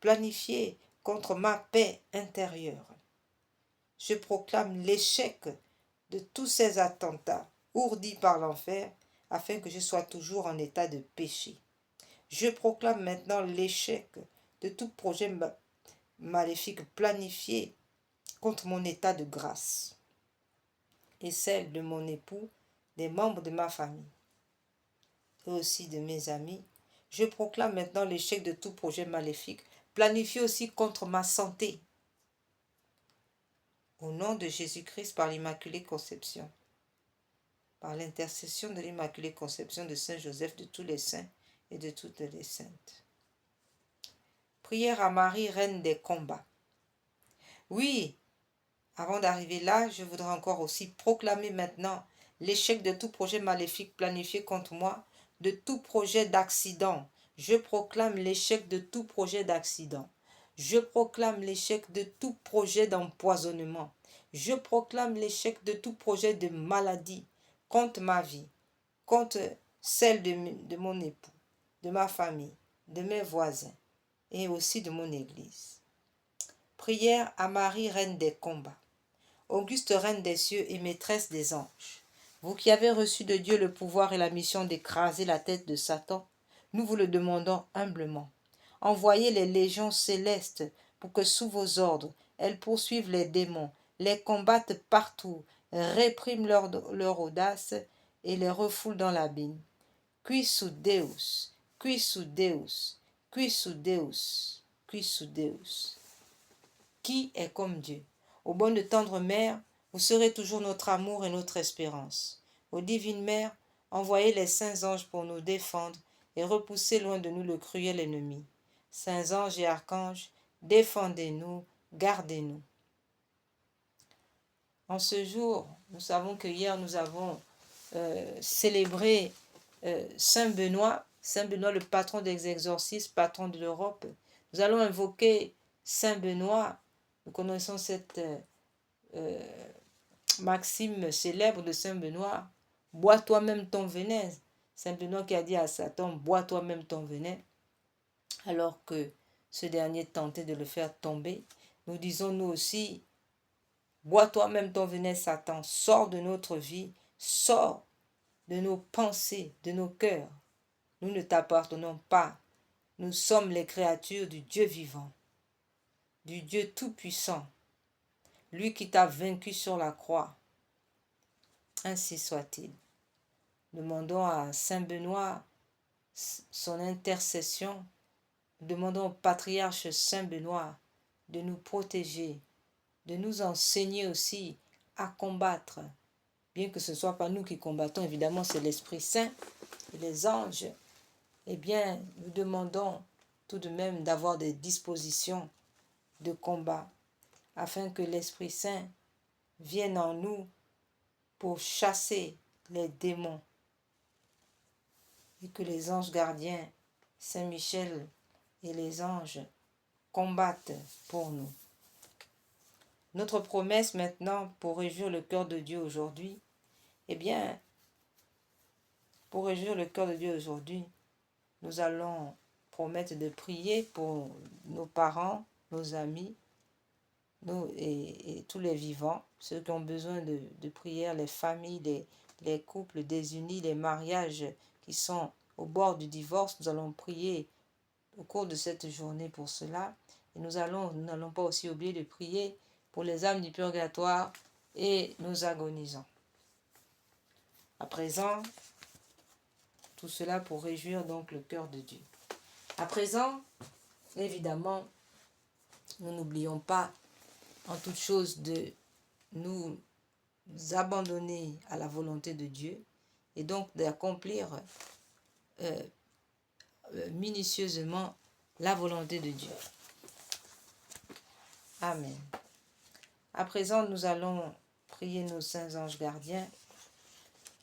planifié contre ma paix intérieure. Je proclame l'échec de tous ces attentats ourdis par l'enfer afin que je sois toujours en état de péché. Je proclame maintenant l'échec de tout projet maléfique planifié contre mon état de grâce et celle de mon époux, des membres de ma famille et aussi de mes amis. Je proclame maintenant l'échec de tout projet maléfique planifié aussi contre ma santé. Au nom de Jésus-Christ, par l'Immaculée Conception, par l'intercession de l'Immaculée Conception de Saint Joseph, de tous les saints et de toutes les saintes. Prière à Marie, Reine des combats. Oui, avant d'arriver là, je voudrais encore aussi proclamer maintenant l'échec de tout projet maléfique planifié contre moi, de tout projet d'accident. Je proclame l'échec de tout projet d'accident. Je proclame l'échec de tout projet d'empoisonnement. Je proclame l'échec de tout projet de maladie contre ma vie, contre celle de mon époux, de ma famille, de mes voisins et aussi de mon Église. Prière à Marie, Reine des combats. Auguste Reine des cieux et maîtresse des anges, vous qui avez reçu de Dieu le pouvoir et la mission d'écraser la tête de Satan, nous vous le demandons humblement. Envoyez les légions célestes pour que sous vos ordres, elles poursuivent les démons, les combattent partout, répriment leur audace et les refoulent dans l'abîme. Quissu Deus, quissu Deus, quissu Deus, quissu Deus. Qui est comme Dieu? Ô bonne de tendre mère, vous serez toujours notre amour et notre espérance. Ô divine mère, envoyez les saints anges pour nous défendre et repousser loin de nous le cruel ennemi. Saints anges et archanges, défendez-nous, gardez-nous. En ce jour, nous savons que hier nous avons célébré Saint Benoît, le patron des exorcistes, patron de l'Europe. Nous allons invoquer Saint Benoît. Nous connaissons cette maxime célèbre de Saint Benoît, « Bois toi-même ton venin ». Saint Benoît qui a dit à Satan, « Bois toi-même ton venin », alors que ce dernier tentait de le faire tomber. Nous disons nous aussi, « Bois toi-même ton venin, Satan, sors de notre vie, sors de nos pensées, de nos cœurs. Nous ne t'appartenons pas. Nous sommes les créatures du Dieu vivant, du Dieu tout-puissant, lui qui t'a vaincu sur la croix. Ainsi soit-il. » Demandons à Saint Benoît son intercession. Demandons au patriarche Saint Benoît de nous protéger, de nous enseigner aussi à combattre. Bien que ce ne soit pas nous qui combattons, évidemment c'est l'Esprit Saint et les anges. Eh bien, nous demandons tout de même d'avoir des dispositions de combat afin que l'Esprit Saint vienne en nous pour chasser les démons et que les anges gardiens, Saint Michel et les anges, combattent pour nous. Notre promesse maintenant pour réjouir le cœur de Dieu aujourd'hui, eh bien, pour réjouir le cœur de Dieu aujourd'hui, nous allons promettre de prier pour nos parents, nos amis, et tous les vivants, ceux qui ont besoin de prière, les familles, les couples désunis, les mariages qui sont au bord du divorce. Nous allons prier au cours de cette journée pour cela. Et nous n'allons pas aussi oublier de prier pour les âmes du purgatoire et nos agonisants. À présent, tout cela pour réjouir donc le cœur de Dieu. À présent, évidemment, nous n'oublions pas en toute chose de nous abandonner à la volonté de Dieu et donc d'accomplir minutieusement la volonté de Dieu. Amen. À présent, nous allons prier nos saints anges gardiens.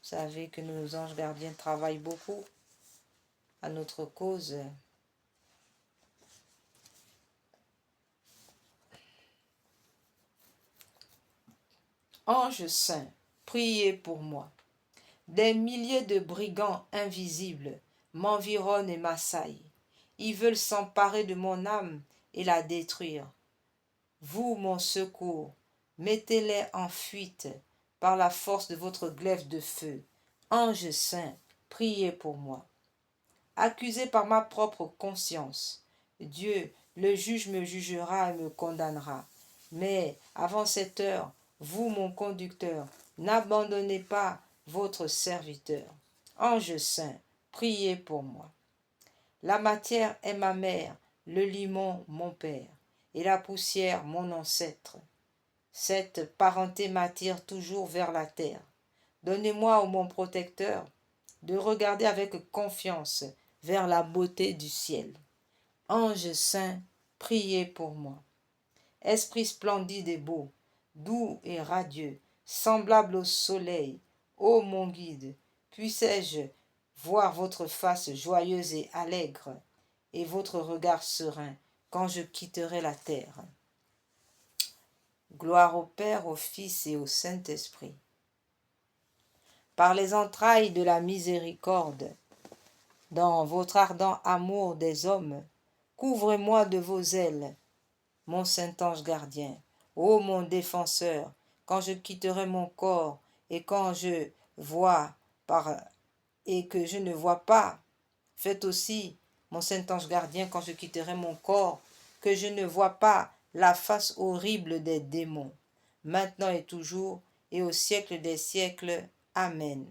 Vous savez que nos anges gardiens travaillent beaucoup à notre cause. Ange saint, priez pour moi. Des milliers de brigands invisibles m'environnent et m'assaillent. Ils veulent s'emparer de mon âme et la détruire. Vous, mon secours, mettez-les en fuite par la force de votre glaive de feu. Ange saint, priez pour moi. Accusé par ma propre conscience, Dieu, le juge, me jugera et me condamnera. Mais avant cette heure, vous, mon conducteur, n'abandonnez pas votre serviteur. Ange saint, priez pour moi. La matière est ma mère, le limon mon père, et la poussière mon ancêtre. Cette parenté m'attire toujours vers la terre. Donnez-moi, ô mon protecteur, de regarder avec confiance vers la beauté du ciel. Ange saint, priez pour moi. Esprit splendide et beau, doux et radieux, semblable au soleil, ô mon guide, puissais-je voir votre face joyeuse et allègre, et votre regard serein, quand je quitterai la terre. Gloire au Père, au Fils et au Saint-Esprit. Par les entrailles de la miséricorde, dans votre ardent amour des hommes, couvrez-moi de vos ailes, mon Saint-Ange gardien. Ô mon défenseur, quand je quitterai mon corps et quand je vois et que je ne vois pas, faites aussi, mon Saint-Ange gardien, quand je quitterai mon corps, que je ne vois pas la face horrible des démons, maintenant et toujours, et au siècle des siècles. Amen.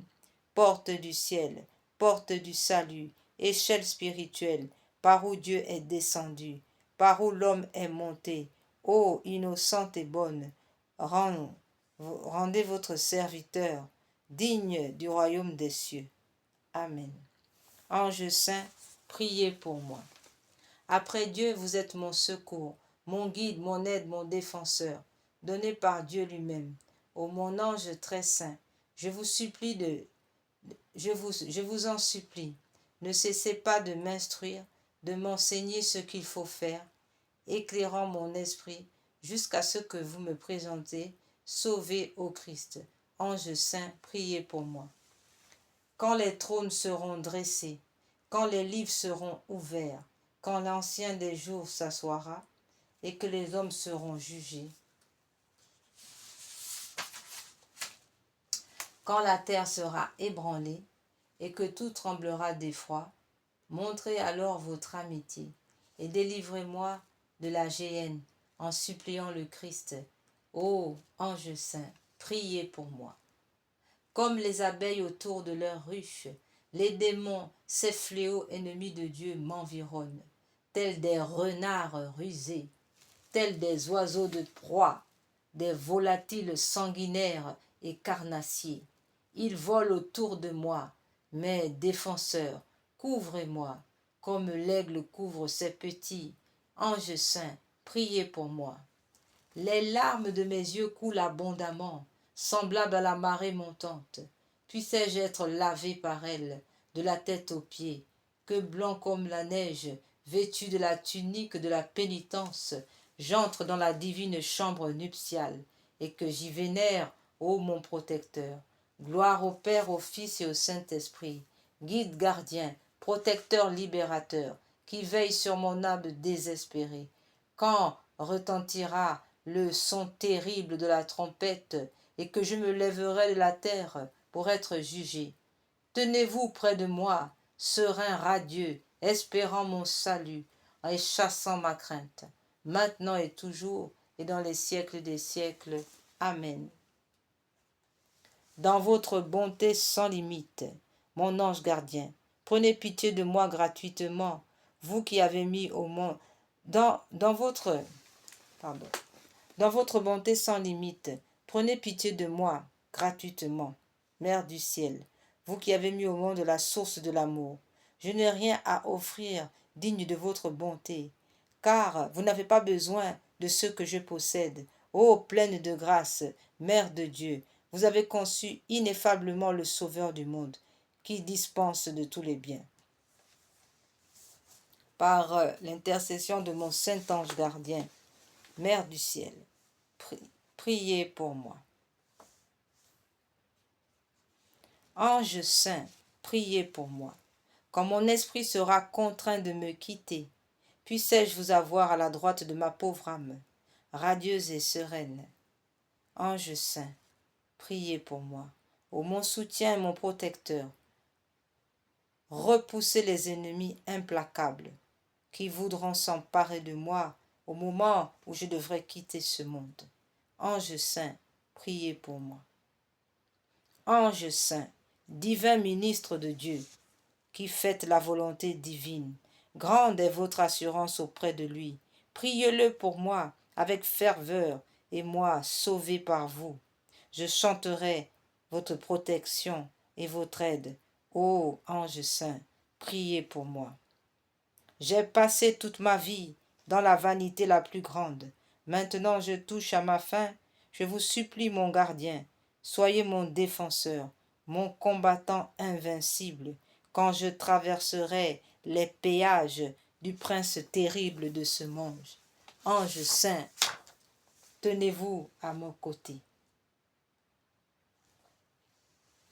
Porte du ciel, porte du salut, échelle spirituelle, par où Dieu est descendu, par où l'homme est monté, ô innocente et bonne, rendez votre serviteur digne du royaume des cieux. Amen. Ange saint, priez pour moi. Après Dieu, vous êtes mon secours, mon guide, mon aide, mon défenseur, donné par Dieu lui-même. Ô mon ange très saint, je vous en supplie, ne cessez pas de m'instruire, de m'enseigner ce qu'il faut faire, éclairant mon esprit jusqu'à ce que vous me présentez, sauvé au Christ. Ange saint, priez pour moi. Quand les trônes seront dressés, quand les livres seront ouverts, quand l'Ancien des jours s'assoira et que les hommes seront jugés, quand la terre sera ébranlée et que tout tremblera d'effroi, montrez alors votre amitié et délivrez-moi de la géhenne en suppliant le Christ. Ô ange saint, priez pour moi. Comme les abeilles autour de leur ruche, les démons, ces fléaux ennemis de Dieu, m'environnent, tels des renards rusés, tels des oiseaux de proie, des volatiles sanguinaires et carnassiers. Ils volent autour de moi, mes défenseurs, couvrez-moi, comme l'aigle couvre ses petits. Ange saint, priez pour moi. Les larmes de mes yeux coulent abondamment, semblables à la marée montante. Puissais-je être lavé par elle, de la tête aux pieds, que blanc comme la neige, vêtu de la tunique de la pénitence, j'entre dans la divine chambre nuptiale, et que j'y vénère, ô mon protecteur. Gloire au Père, au Fils et au Saint-Esprit, guide gardien, protecteur libérateur, qui veille sur mon âme désespérée. Quand retentira le son terrible de la trompette, et que je me lèverai de la terre pour être jugé. Tenez-vous près de moi, serein, radieux, espérant mon salut, et chassant ma crainte, maintenant et toujours, et dans les siècles des siècles. Amen. Dans votre bonté sans limite, mon ange gardien, prenez pitié de moi gratuitement, vous qui avez mis au monde, dans votre bonté sans limite, prenez pitié de moi gratuitement, Mère du ciel, vous qui avez mis au monde la source de l'amour. Je n'ai rien à offrir digne de votre bonté, car vous n'avez pas besoin de ce que je possède. Ô pleine de grâce, Mère de Dieu, vous avez conçu ineffablement le Sauveur du monde, qui dispense de tous les biens. Par l'intercession de mon Saint-Ange gardien, Mère du ciel, priez pour moi. Ange saint, priez pour moi. Quand mon esprit sera contraint de me quitter, puissais-je vous avoir à la droite de ma pauvre âme, radieuse et sereine. Ange saint, priez pour moi. Ô mon soutien et mon protecteur, repoussez les ennemis implacables qui voudront s'emparer de moi au moment où je devrais quitter ce monde. Ange saint, priez pour moi. Ange saint, divin ministre de Dieu, qui faites la volonté divine, grande est votre assurance auprès de lui. Priez-le pour moi avec ferveur, et moi, sauvé par vous. Je chanterai votre protection et votre aide. Ô ange saint, priez pour moi. J'ai passé toute ma vie dans la vanité la plus grande. Maintenant je touche à ma fin. Je vous supplie, mon gardien, soyez mon défenseur, mon combattant invincible, quand je traverserai les péages du prince terrible de ce monde. Ange saint, tenez-vous à mon côté.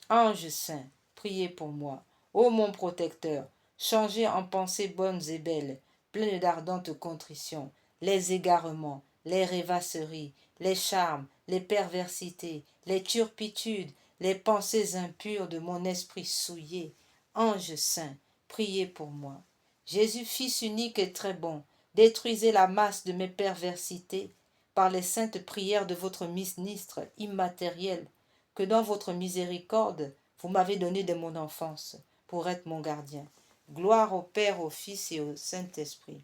Ange saint, priez pour moi. Ô mon protecteur, changez en pensées bonnes et belles, pleines d'ardente contrition, les égarements, les rêvasseries, les charmes, les perversités, les turpitudes, les pensées impures de mon esprit souillé. Ange saint, priez pour moi. Jésus, Fils unique et très bon, détruisez la masse de mes perversités par les saintes prières de votre ministre immatériel, que dans votre miséricorde, vous m'avez donné de mon enfance pour être mon gardien. Gloire au Père, au Fils et au Saint-Esprit.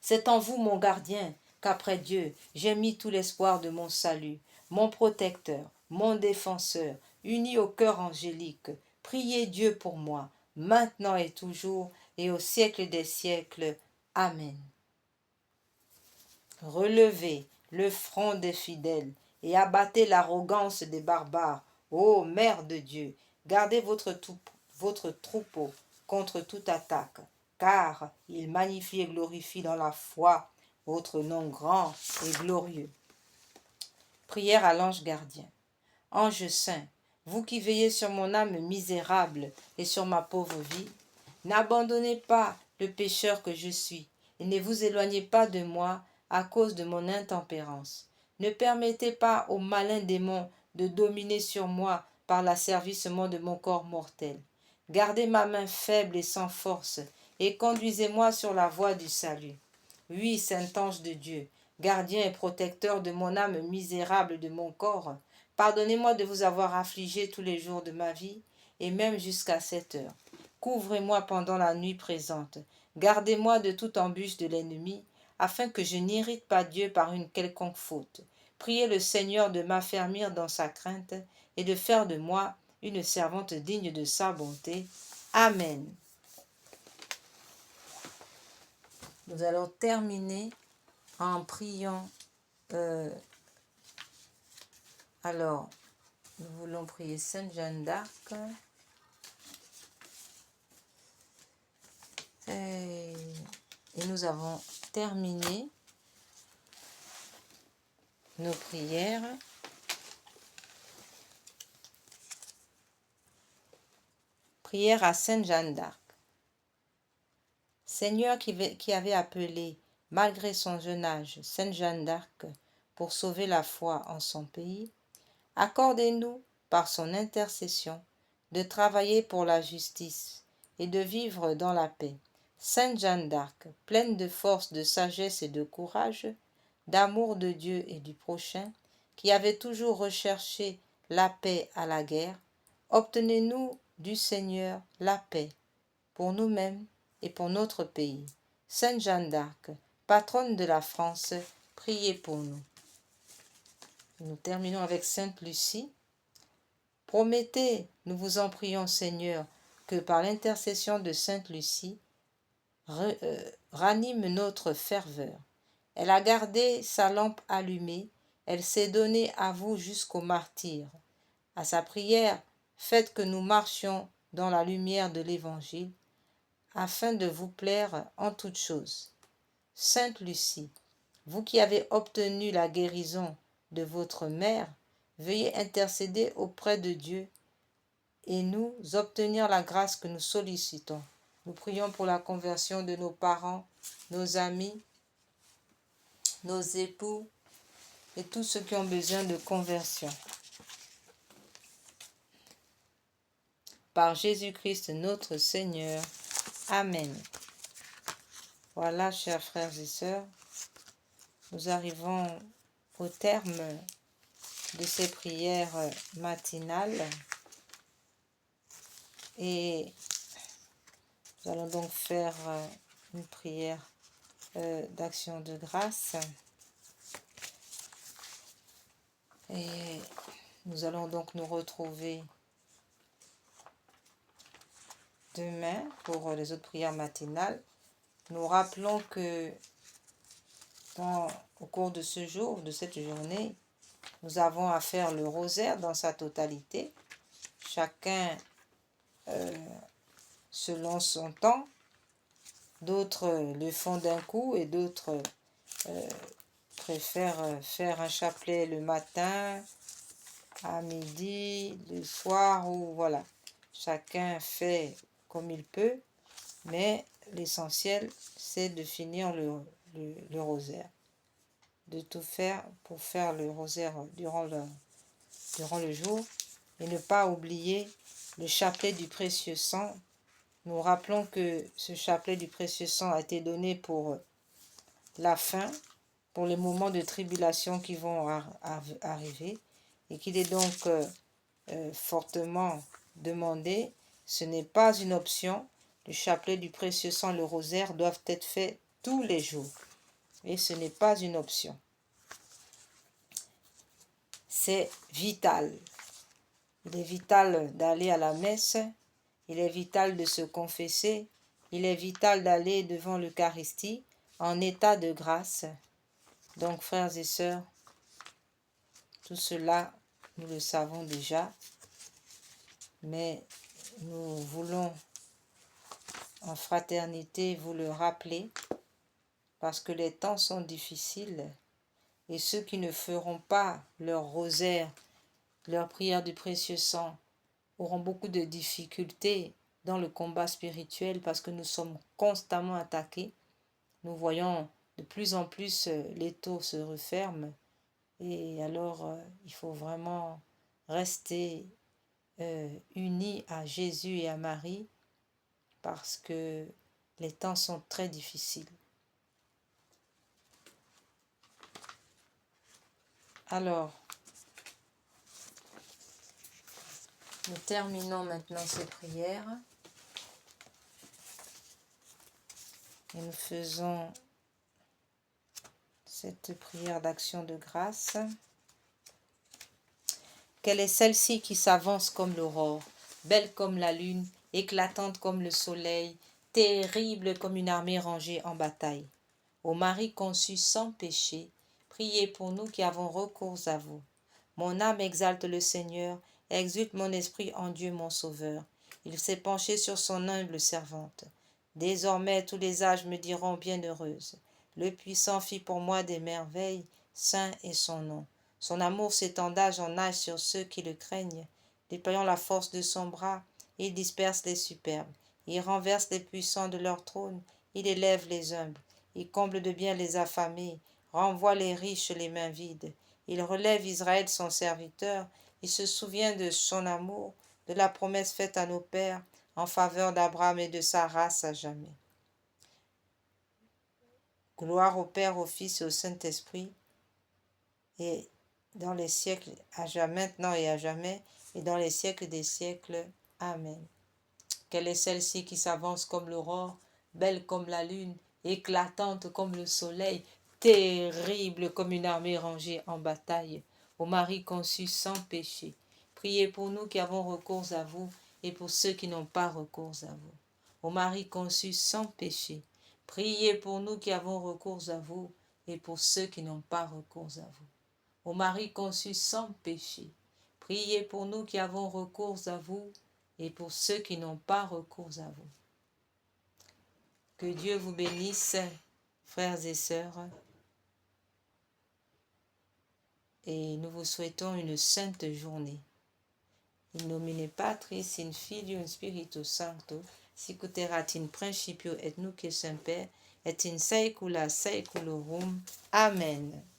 C'est en vous, mon gardien, qu'après Dieu, j'ai mis tout l'espoir de mon salut, mon protecteur, mon défenseur, uni au cœur angélique. Priez Dieu pour moi, maintenant et toujours, et au siècle des siècles. Amen. Relevez le front des fidèles et abattez l'arrogance des barbares. Ô Mère de Dieu, gardez votre troupeau contre toute attaque, car il magnifie et glorifie dans la foi votre nom grand et glorieux. Prière à l'ange gardien. Ange saint, vous qui veillez sur mon âme misérable et sur ma pauvre vie, n'abandonnez pas le pécheur que je suis, et ne vous éloignez pas de moi à cause de mon intempérance. Ne permettez pas au malin démon de dominer sur moi par l'asservissement de mon corps mortel. Gardez ma main faible et sans force, et conduisez-moi sur la voie du salut. Oui, saint ange de Dieu, gardien et protecteur de mon âme misérable de mon corps, pardonnez-moi de vous avoir affligé tous les jours de ma vie, et même jusqu'à cette heure. Couvrez-moi pendant la nuit présente, gardez-moi de toute embûche de l'ennemi, afin que je n'irrite pas Dieu par une quelconque faute. Priez le Seigneur de m'affermir dans sa crainte, et de faire de moi une servante digne de sa bonté. Amen. Nous allons terminer en priant. Alors, nous voulons prier Sainte Jeanne d'Arc. Et nous avons terminé nos prières. Prière à Sainte Jeanne d'Arc. Seigneur qui avait appelé, malgré son jeune âge, Sainte Jeanne d'Arc pour sauver la foi en son pays, accordez-nous, par son intercession, de travailler pour la justice et de vivre dans la paix. Sainte Jeanne d'Arc, pleine de force, de sagesse et de courage, d'amour de Dieu et du prochain, qui avait toujours recherché la paix à la guerre, obtenez-nous du Seigneur la paix pour nous-mêmes et pour notre pays. Sainte Jeanne d'Arc, patronne de la France, priez pour nous. Nous terminons avec Sainte Lucie. Promettez, nous vous en prions Seigneur, que par l'intercession de Sainte Lucie, ranime notre ferveur. Elle a gardé sa lampe allumée, elle s'est donnée à vous jusqu'au martyre. À sa prière, faites que nous marchions dans la lumière de l'Évangile, afin de vous plaire en toutes choses. Sainte Lucie, vous qui avez obtenu la guérison de votre mère, veuillez intercéder auprès de Dieu et nous obtenir la grâce que nous sollicitons. Nous prions pour la conversion de nos parents, nos amis, nos époux et tous ceux qui ont besoin de conversion. Par Jésus-Christ notre Seigneur. Amen. Voilà, chers frères et sœurs, nous arrivons au terme de ces prières matinales et nous allons donc faire une prière d'action de grâce et nous allons donc nous retrouver demain pour les autres prières matinales. Nous rappelons que au cours de ce jour, de cette journée, nous avons à faire le rosaire dans sa totalité, chacun selon son temps. D'autres le font d'un coup et d'autres préfèrent faire un chapelet le matin, à midi, le soir, ou voilà. Chacun fait comme il peut, mais l'essentiel, c'est de finir le rosaire. De tout faire pour faire le rosaire durant le jour et ne pas oublier le chapelet du précieux sang. Nous rappelons que ce chapelet du précieux sang a été donné pour la fin, pour les moments de tribulation qui vont arriver et qu'il est donc fortement demandé. Ce n'est pas une option. Le chapelet du précieux sang, le rosaire doivent être faits tous les jours et ce n'est pas une option. C'est vital. Il est vital d'aller à la messe, il est vital de se confesser, il est vital d'aller devant l'Eucharistie en état de grâce. Donc, frères et sœurs, tout cela, nous le savons déjà, mais nous voulons en fraternité vous le rappeler, parce que les temps sont difficiles, et ceux qui ne feront pas leur rosaire, leur prière du précieux sang, auront beaucoup de difficultés dans le combat spirituel parce que nous sommes constamment attaqués. Nous voyons de plus en plus les taux se referment et alors il faut vraiment rester unis à Jésus et à Marie parce que les temps sont très difficiles. Alors, nous terminons maintenant ces prières et nous faisons cette prière d'action de grâce. Quelle est celle-ci qui s'avance comme l'aurore, belle comme la lune, éclatante comme le soleil, terrible comme une armée rangée en bataille. Ô Marie conçue sans péché, priez pour nous qui avons recours à vous. Mon âme exalte le Seigneur, exulte mon esprit en Dieu mon Sauveur. Il s'est penché sur son humble servante. Désormais tous les âges me diront bienheureuse. Le Puissant fit pour moi des merveilles, saint est son nom. Son amour s'étend d'âge en âge sur ceux qui le craignent. Déployant la force de son bras, il disperse les superbes. Il renverse les puissants de leur trône, il élève les humbles. Il comble de bien les affamés, renvoie les riches les mains vides. Il relève Israël son serviteur, il se souvient de son amour, de la promesse faite à nos pères, en faveur d'Abraham et de sa race à jamais. Gloire au Père, au Fils et au Saint-Esprit, et dans les siècles, à jamais, maintenant et à jamais, et dans les siècles des siècles. Amen. Quelle est celle-ci qui s'avance comme l'aurore, belle comme la lune, éclatante comme le soleil, terrible comme une armée rangée en bataille, ô Marie conçue sans péché. Priez pour nous qui avons recours à vous et pour ceux qui n'ont pas recours à vous. Ô Marie conçue sans péché, priez pour nous qui avons recours à vous et pour ceux qui n'ont pas recours à vous. Ô Marie conçue sans péché, priez pour nous qui avons recours à vous et pour ceux qui n'ont pas recours à vous. Que Dieu vous bénisse, frères et sœurs, et nous vous souhaitons une sainte journée. in nomine Patris, in Filio, in Spiritus Sancto, sicut erat in principio et nunc et semper, et in saecula saeculorum. Amen.